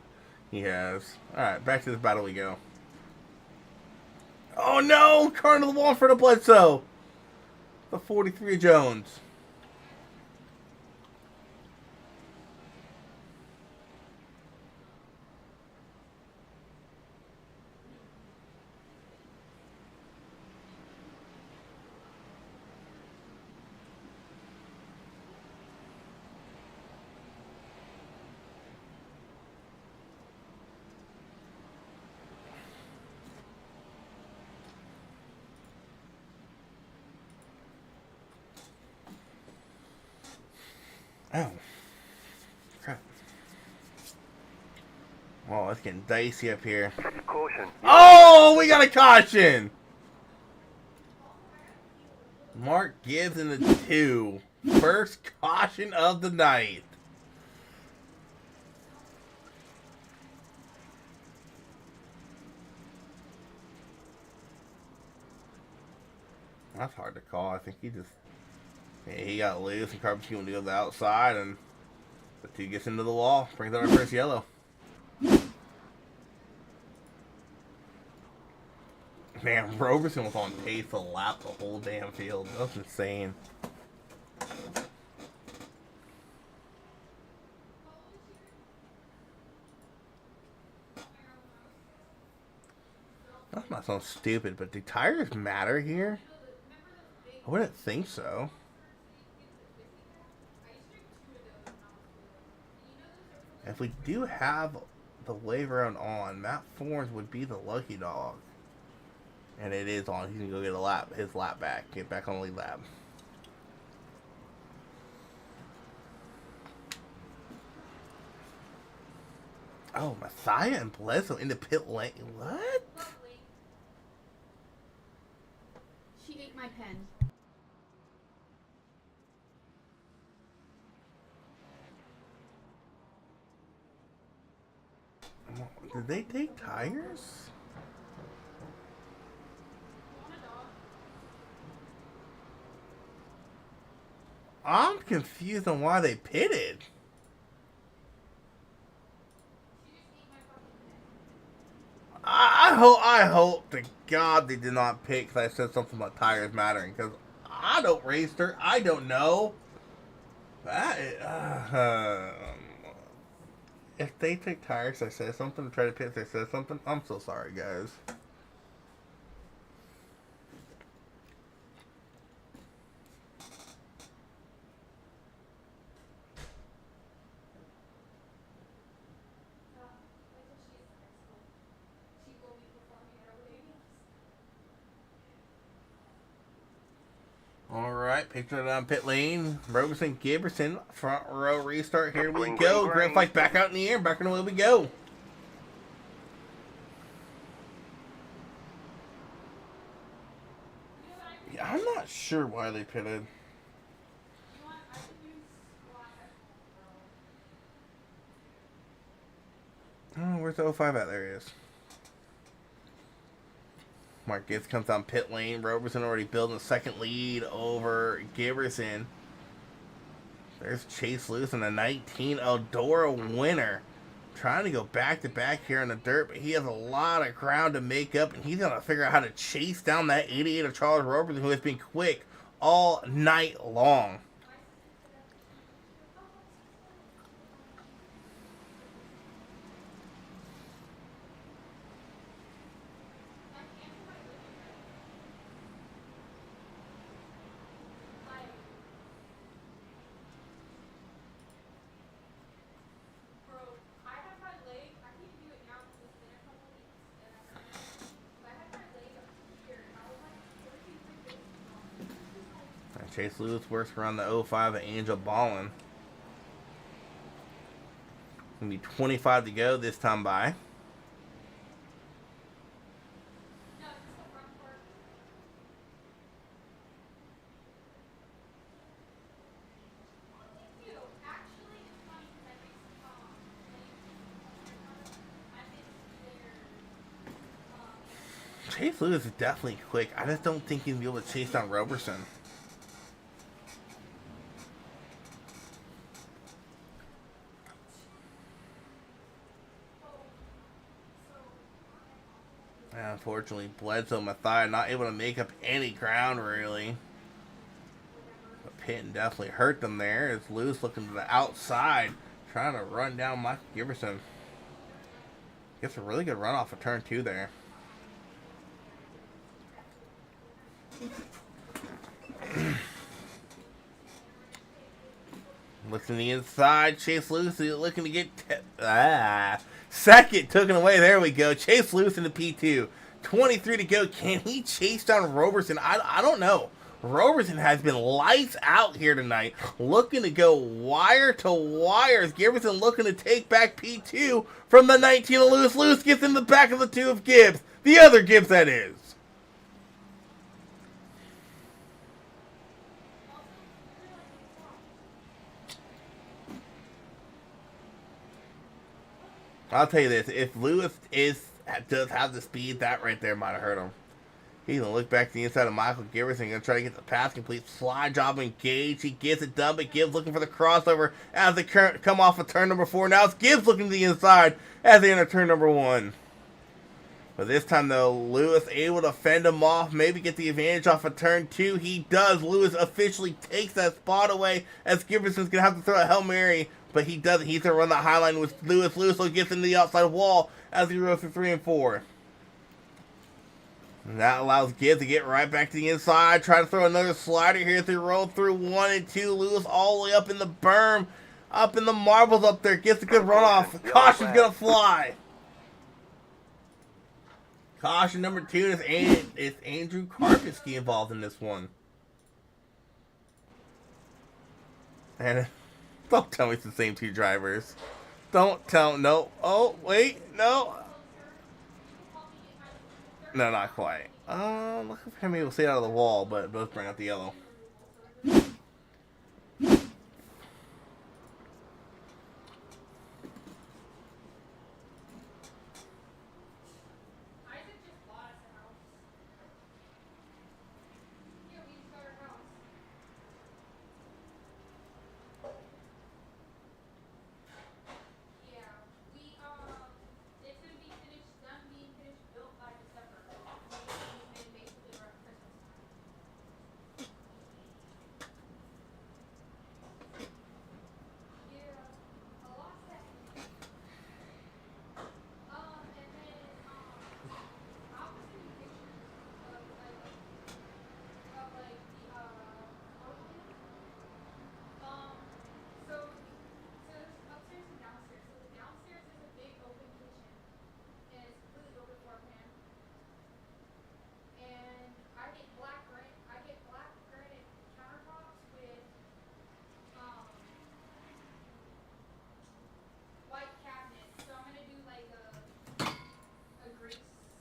he has. Alright, back to this battle we go. Oh no! Card to the wall for the Bledsoe! The 43 of Jones. Oh. Crap. Oh, it's getting dicey up here. Caution. Oh, we got a caution! Mark Gibbs in the 2. First caution of the night. That's hard to call. I think he got loose and Carpenter went to the outside and the 2 gets into the wall. Brings out our first yellow. Man, Roberson was on pace to lap the whole damn field. That was insane. That's not so stupid, but do tires matter here? I wouldn't think so. If we do have the wave round on, Matt Fornes would be the lucky dog. And it is on. He's going to go get his lap back. Get back on the lead lap. Oh, Messiah and Bledsoe into pit lane. What? She ate my pen. Did they take tires? I'm confused on why they pitted. I hope to God they did not pick because I said something about tires mattering because I don't race dirt. I don't know. If they take tires, I said something. Try to pit, I said something. I'm so sorry, guys. Alright, picture it on pit lane. Roberson, Giberson, front row restart. Here we go. Grand flag back out in the air. Back in the way we go. Yeah, I'm not sure why they pitted. Oh, where's the 05 at? There he is. Mark Gibbs comes down pit lane. Roberson already building a second lead over Giberson. There's Chase Lewis in the 19 Eldora winner. Trying to go back to back here in the dirt, but he has a lot of ground to make up, and he's going to figure out how to chase down that 88 of Charles Roberson, who has been quick all night long. Chase Lewis works around the 05 at Angel Ballin. Gonna be 25 to go this time by. Chase Lewis is definitely quick. I just don't think he'll be able to chase down Roberson. And unfortunately, Bledsoe Mathia not able to make up any ground, really. But Pitten definitely hurt them there. As Lewis looking to the outside, trying to run down Michael Giverson. Gets a really good run off of turn 2 there. Looks to the inside. Chase Lewis is looking to get second taken away. There we go. Chase Lewis in the P2. 23 to go. Can he chase down Roberson? I don't know. Roberson has been lights out here tonight. Looking to go wire to wire. Giverson looking to take back P2 from the 19 of Lewis. Lewis gets in the back of the 2 of Gibbs. The other Gibbs, that is. I'll tell you this, if Lewis does have the speed, that right there might have hurt him. He's going to look back to the inside of Michael Giverson, going to try to get the pass complete. Slide job engaged. He gets it done, but Gibbs looking for the crossover as they come off of turn number 4. Now it's Gibbs looking to the inside as they enter turn number 1. But this time, though, Lewis able to fend him off, maybe get the advantage off of turn 2. He does. Lewis officially takes that spot away as Giverson's going to have to throw a Hail Mary. But he doesn't. He's going to run the high line with Lewis. Lewis gets into the outside wall as he rolls through 3 and 4. And that allows Gibbs to get right back to the inside. Try to throw another slider here as they roll through 1 and 2. Lewis all the way up in the berm. Up in the marbles up there. Gets a good runoff. Caution's going to fly. Caution number 2 is Andrew Karpinski involved in this one. And don't tell me it's the same 2 drivers. Don't tell. No. Oh, wait. No. No, not quite. Look for him able to stay out of the wall, but both bring out the yellow.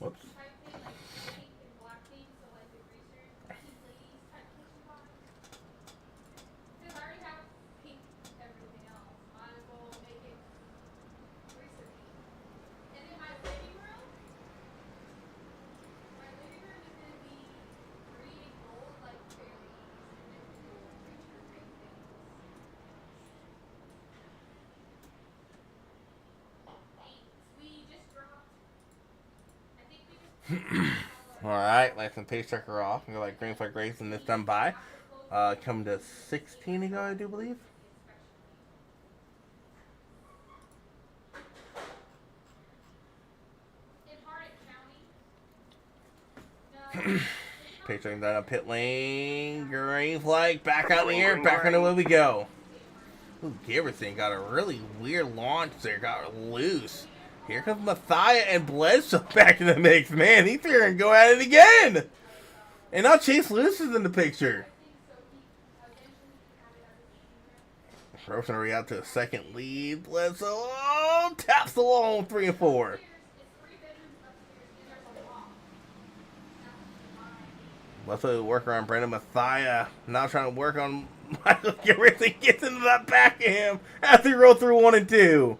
Whoops. Alright, license pace checker off. I'm going to let green flag racing this done by. Come to 16 ago, I do believe. Pace checking down a pit lane. Green flag. Back out in the air. Back on the way we go. Ooh, Giverson got a really weird launch there. Got loose. Here comes Mathia and Bledsoe back in the mix. Man, these three are going to go at it again. And now Chase Lewis is in the picture. Roberson already out to a second lead. Bledsoe taps the wall on 3 and 4. Bledsoe work around Brandon Mathia. Now trying to work on Michael Giverson. Gets into the back of him as he roll through 1 and 2.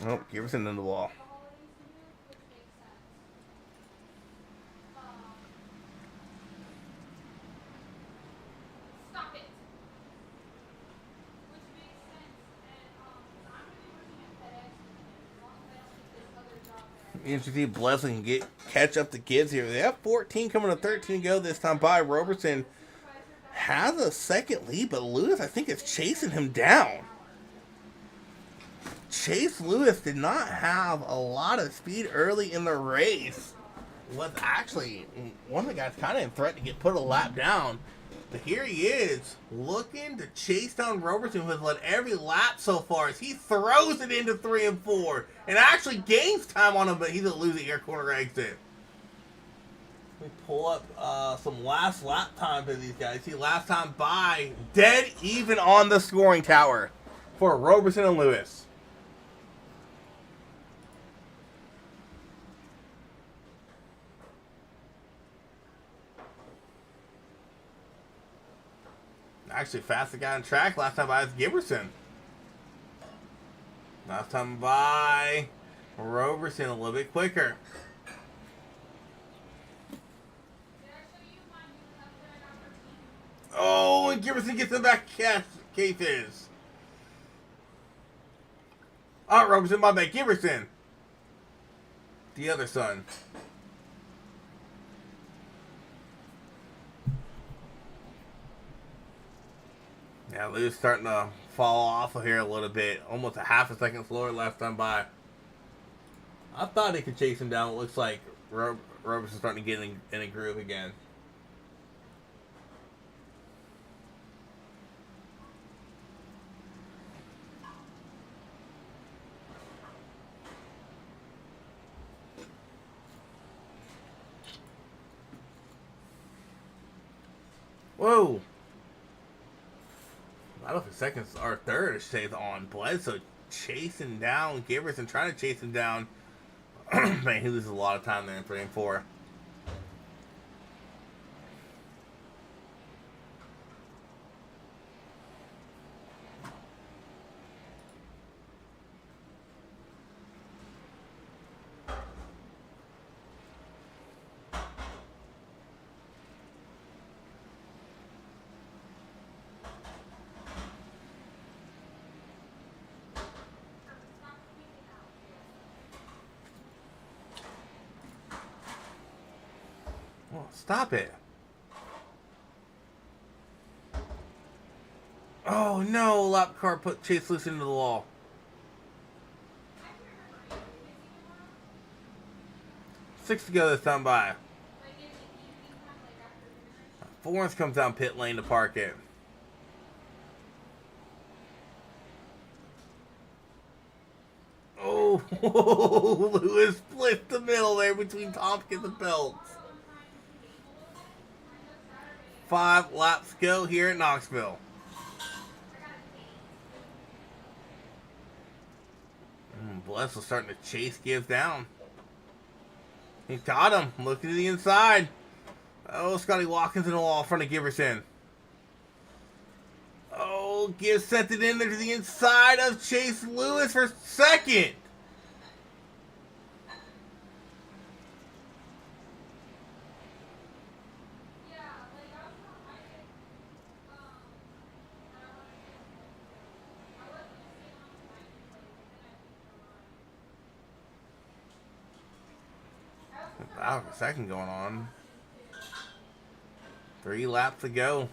Oh, Giverson in the wall. Interesting, Blessing can catch up to Gibbs here. They have 14 coming to 13 to go this time by. Robertson has a second lead, but Lewis, I think, is chasing him down. Chase Lewis did not have a lot of speed early in the race. Was actually one of the guys kind of in threat to get put a lap down. But here he is, looking to chase down Robertson, who has led every lap so far as he throws it into 3 and 4 and actually gains time on him, but he's a losing air corner exit. We pull up some last lap time for these guys. See, last time by, dead even on the scoring tower for Robertson and Lewis. Actually, fastest guy on track last time by is Giberson. Last time by Robertson a little bit quicker. Oh, and Giberson gets the back cases. Oh, Robertson, my bad. Giberson. The other son. Yeah, Lou's starting to fall off of here a little bit. Almost a half a second slower last time by. I thought he could chase him down. It looks like Roberson's starting to get in a groove again. Whoa! I don't know if seconds or third stays on. Bledsoe chasing down Giverson, trying to chase him down. Man, he loses a lot of time there in 3 and 4. Stop it. Oh no, lap car put Chase Lewis into the wall. Six to go this time by. Florence comes down pit lane to park it. Oh, Lewis split the middle there between Tompkins and Belts. 5 laps go here at Knoxville. Bless was starting to chase Gibbs down. He caught him. Looking to the inside. Oh, Scotty Watkins in the wall in front of Giverson. Oh, Gibbs sent it in there to the inside of Chase Lewis for second. Wow, second going on. 3 laps to go.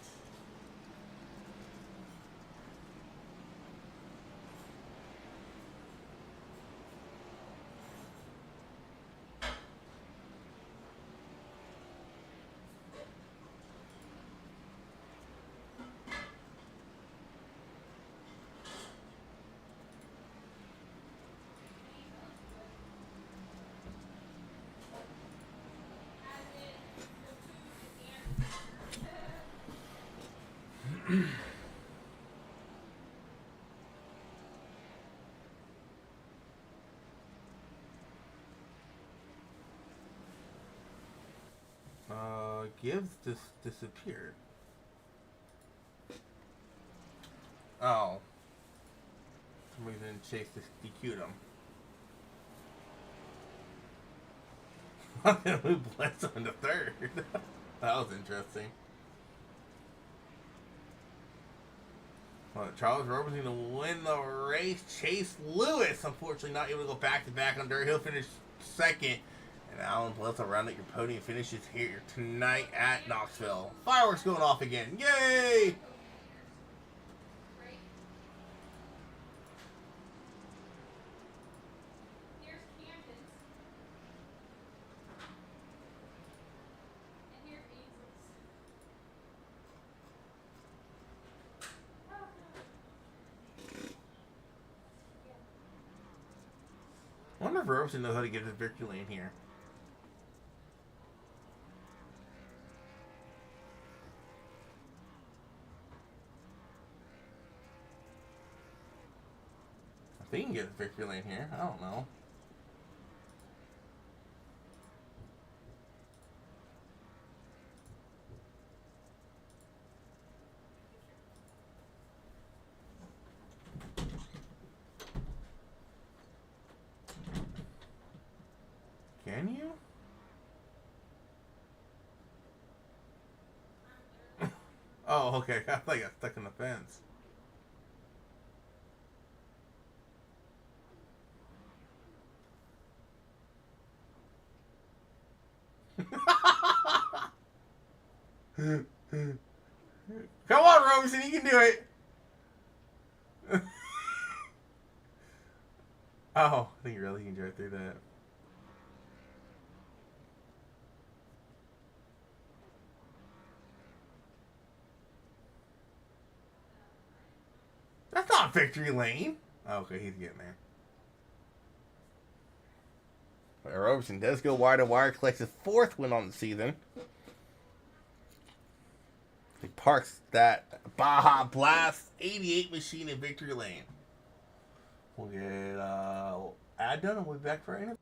Gibbs just disappeared. Oh. For some reason Chase just DQ'd him. We Bledsoe in the third. That was interesting. Well, Charles Robertson to win the race. Chase Lewis, unfortunately, not able to go back-to-back on dirt. He'll finish second. And Alan Bledsoe rounding your podium finishes here tonight at Knoxville. Fireworks going off again. Yay! I wonder if Robertson knows how to get his victory lane here. I think he can get his victory lane here. I don't know. Can you? Oh, okay. I thought I got stuck in the fence. Come on, Robertson, you can do it. Oh, I think really you can drive through that. That's not victory lane. Oh, okay, he's getting there. Robertson does go wire to wire, collects his 4th win on the season. He parks that Baja Blast 88 machine in victory lane. We'll get ad done and we'll be back for our interview.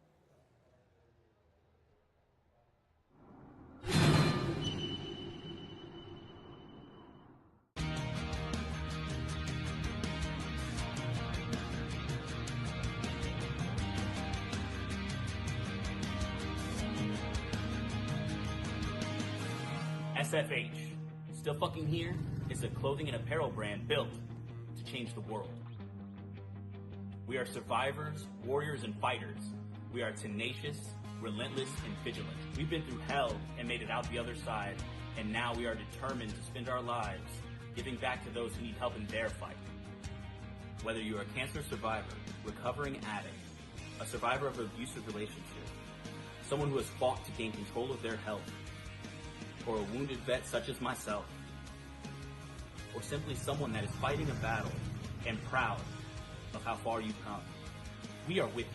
SFH, Still Fucking Here, is a clothing and apparel brand built to change the world. We are survivors, warriors, and fighters. We are tenacious, relentless, and vigilant. We've been through hell and made it out the other side, and now we are determined to spend our lives giving back to those who need help in their fight. Whether you are a cancer survivor, recovering addict, a survivor of an abusive relationship, someone who has fought to gain control of their health, or a wounded vet such as myself, or simply someone that is fighting a battle and proud of how far you've come, we are with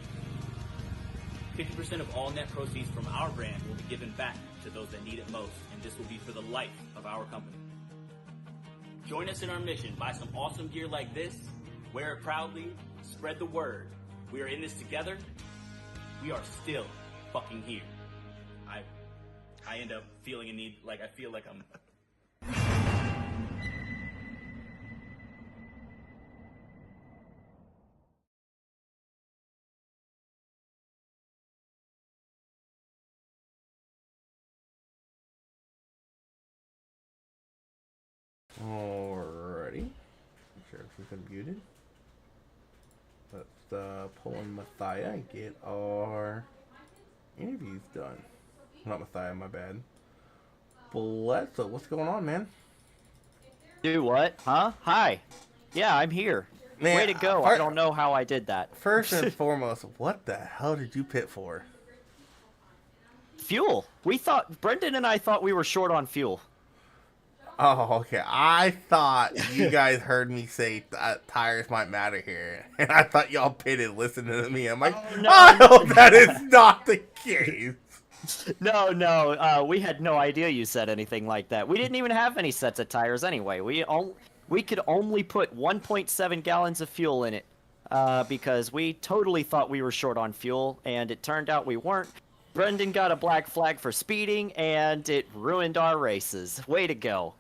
you. 50% of all net proceeds from our brand will be given back to those that need it most, and this will be for the life of our company. Join us in our mission. Buy some awesome gear like this, wear it proudly, spread the word. We are in this together. We are still fucking here. I end up feeling a need, like I feel like I'm... Alrighty. Make sure everything's unmuted. Let's pull in Mathia and get our interviews done. Not Mathia, my bad. Bledsoe, what's going on, man? Do what? Huh? Hi. Yeah, I'm here. Man, way to go. I don't know how I did that. First and foremost, what the hell did you pit for? Fuel. Brendan and I thought we were short on fuel. Oh, okay. I thought you guys heard me say tires might matter here. And I thought y'all pitted listening to me. I'm like, oh, no, I hope that is not the case. No. We had no idea you said anything like that. We didn't even have any sets of tires anyway. We could only put 1.7 gallons of fuel in it because we totally thought we were short on fuel, and it turned out we weren't. Brendan got a black flag for speeding, and it ruined our races. Way to go.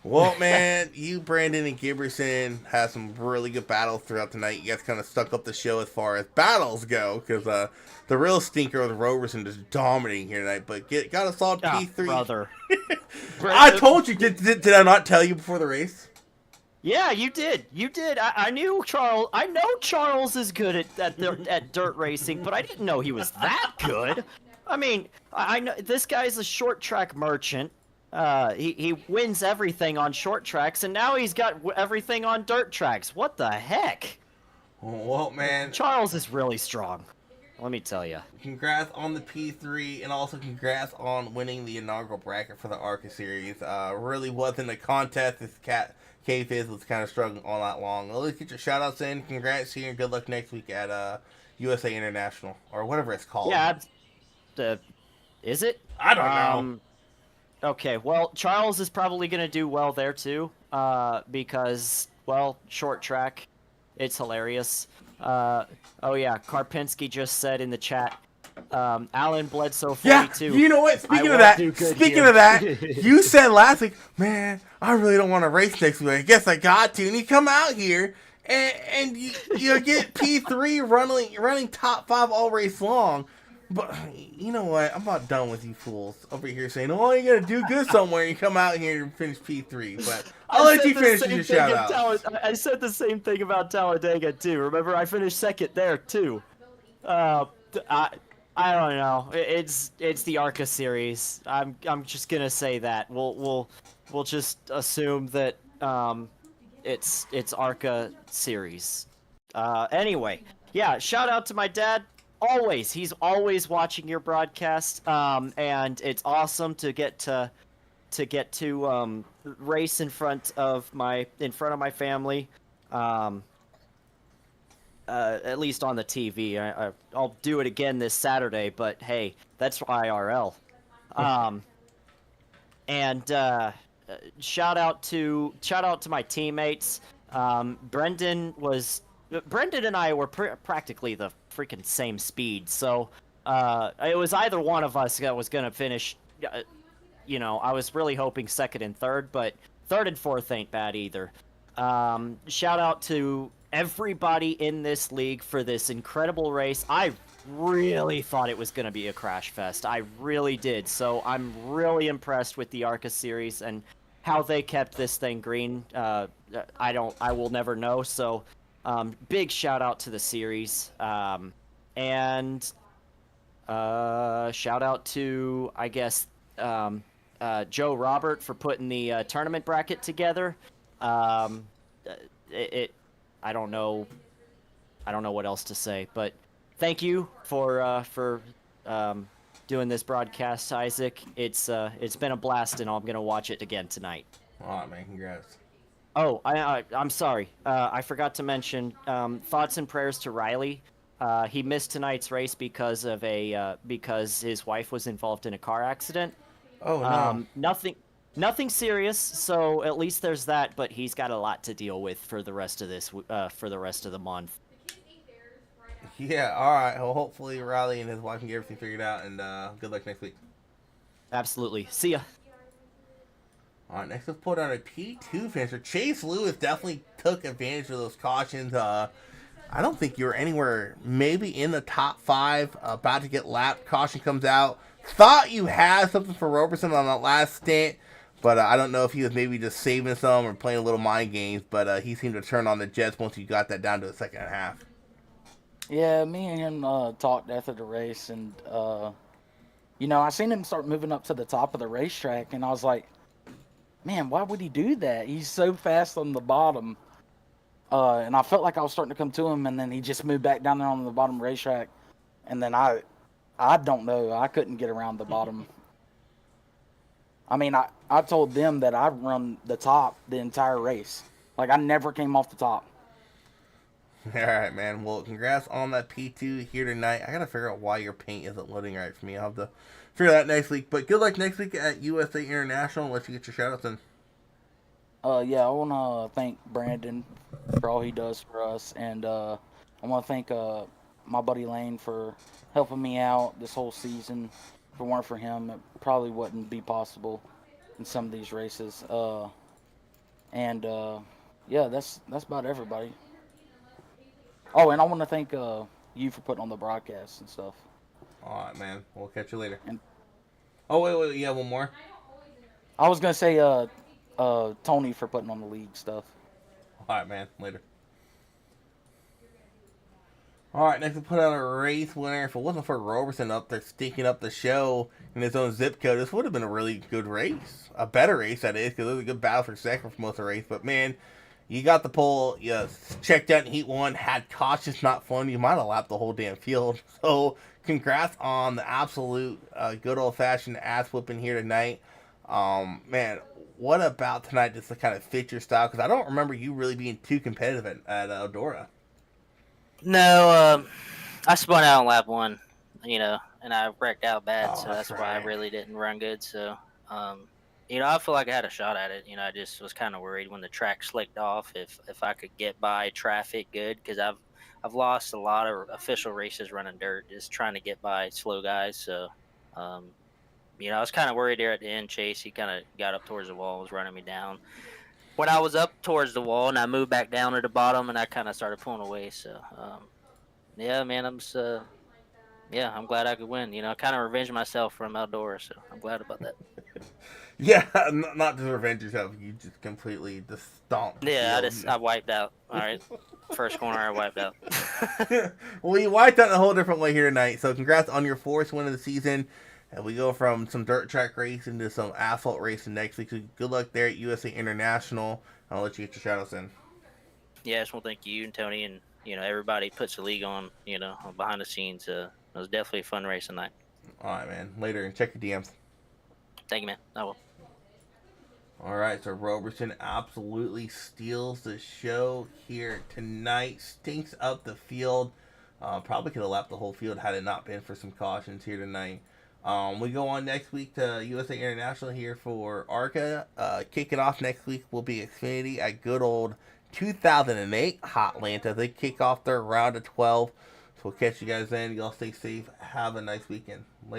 Well, man, you, Brandon, and Giberson had some really good battles throughout the night. You guys kind of stuck up the show as far as battles go, because the real stinker was Roberson just dominating here tonight. But got a solid P3. Brother. I told you. Did I not tell you before the race? Yeah, you did. You did. I knew Charles. I know Charles is good at dirt racing, but I didn't know he was that good. I mean, I know this guy's a short track merchant. He wins everything on short tracks, and now he's got everything on dirt tracks. What the heck? Well, man, Charles is really strong. Let me tell you. Congrats on the P3, and also congrats on winning the inaugural bracket for the Arca series. Really wasn't a contest. This K-Fizz was kind of struggling all night long. Let's get your shout-outs in. Congrats here, and good luck next week at USA International, or whatever it's called. Yeah, is it? I don't know. Okay, well, Charles is probably going to do well there, too, because, well, short track, it's hilarious. Oh, yeah, Karpinski just said in the chat, Alan Bledsoe 42. Yeah, you know what? Speaking of that, you said last week, man, I really don't want to race next week. I guess I got to. And you come out here, and you get P3 running top 5 all race long. But you know what? I'm about done with you fools over here saying, "Oh, you gotta do good somewhere." You come out here and finish P3. But I'll let you finish your shout out. I said the same thing about Talladega too. Remember, I finished second there too. I don't know. It's the Arca series. I'm just gonna say that. We'll just assume that it's Arca series. Anyway, yeah. Shout out to my dad. He's always watching your broadcast, and it's awesome to get to race in front of my family, at least on the TV. I'll do it again this Saturday, but hey, that's IRL. And shout out to my teammates. Brendan and I were practically the freaking same speed, so it was either one of us that was gonna finish. I was really hoping second and third, but third and fourth ain't bad either. Shout out to everybody in this league for this incredible race. I really thought it was gonna be a crash fest. I really did. So I'm really impressed with the Arca series and how they kept this thing green. I will never know. So. Big shout out to the series, and shout out to, I guess, Joe Robert for putting the tournament bracket together. I don't know what else to say, but thank you for doing this broadcast, Isaac. It's been a blast, and I'm gonna watch it again tonight. All right, man. Congrats. Oh, I'm sorry. I forgot to mention thoughts and prayers to Riley. He missed tonight's race because of because his wife was involved in a car accident. Oh no. Nothing serious. So at least there's that. But he's got a lot to deal with for the rest of the month. Yeah. All right. Well, hopefully Riley and his wife can get everything figured out, and good luck next week. Absolutely. See ya. All right, next let's put on a P2 finisher. Chase Lewis definitely took advantage of those cautions. I don't think you were anywhere, maybe in the top 5, about to get lapped. Caution comes out. Thought you had something for Roberson on that last stint, but I don't know if he was maybe just saving some or playing a little mind games, but he seemed to turn on the Jets once you got that down to the second half. Yeah, me and him talked after the race, and, I seen him start moving up to the top of the racetrack, and I was like, man, why would he do that? He's so fast on the bottom. And I felt like I was starting to come to him, and then he just moved back down there on the bottom racetrack. And then I don't know. I couldn't get around the bottom. I mean, I told them that I run the top the entire race. Like, I never came off the top. All right, man. Well, congrats on that P2 here tonight. I got to figure out why your paint isn't loading right for me. I'll have to figure that next week. But good luck next week at USA International. Let you get your shout-outs in. Yeah, I want to thank Brandon for all he does for us. And I want to thank my buddy Lane for helping me out this whole season. If it weren't for him, it probably wouldn't be possible in some of these races. And yeah, that's about everybody. Oh, and I want to thank you for putting on the broadcast and stuff. All right, man. We'll catch you later. And Oh, wait. Yeah, one more. I was gonna say Tony for putting on the league stuff. All right, man. Later. All right, next we put out a race winner. If it wasn't for Roberson up there stinking up the show in his own zip code, this would have been a really good race. A better race, that is, because it was a good battle for second for most of the race. But, man, you got the pole. You checked out in Heat 1, had cautions not fun. You might have lapped the whole damn field. So, congrats on the absolute good old-fashioned ass-whipping here tonight. Man, what about tonight just to kind of fit your style? Because I don't remember you really being too competitive at Eldora. No, I spun out on lap 1, and I wrecked out bad, so that's why I right. really didn't run good. So, I feel like I had a shot at it. I just was kind of worried when the track slicked off if I could get by traffic good, because I've lost a lot of official races running dirt, just trying to get by slow guys. So, I was kind of worried there at the end. Chase, he kind of got up towards the wall, was running me down. When I was up towards the wall and I moved back down to the bottom and I kind of started pulling away. So, yeah, man, I'm glad I could win. I kind of revenged myself from Eldora, so I'm glad about that. Yeah, not to revenge yourself. You just completely just stomped. Yeah, I wiped out. All right, first corner I wiped out. Well, you wiped out in a whole different way here tonight. So congrats on your 4th win of the season. And we go from some dirt track racing to some asphalt racing next week. So good luck there at USA International. I'll let you get your shout outs in. Yeah, I just want to thank you and Tony and everybody puts the league on. Behind the scenes. It was definitely a fun race tonight. All right, man. Later, and check your DMs. Thank you, man. I will. All right, so Roberson absolutely steals the show here tonight. Stinks up the field. Probably could have lapped the whole field had it not been for some cautions here tonight. We go on next week to USA International here for Arca. Kicking off next week will be Xfinity at good old 2008 Hotlanta. They kick off their round of 12. So we'll catch you guys then. Y'all stay safe. Have a nice weekend. Later.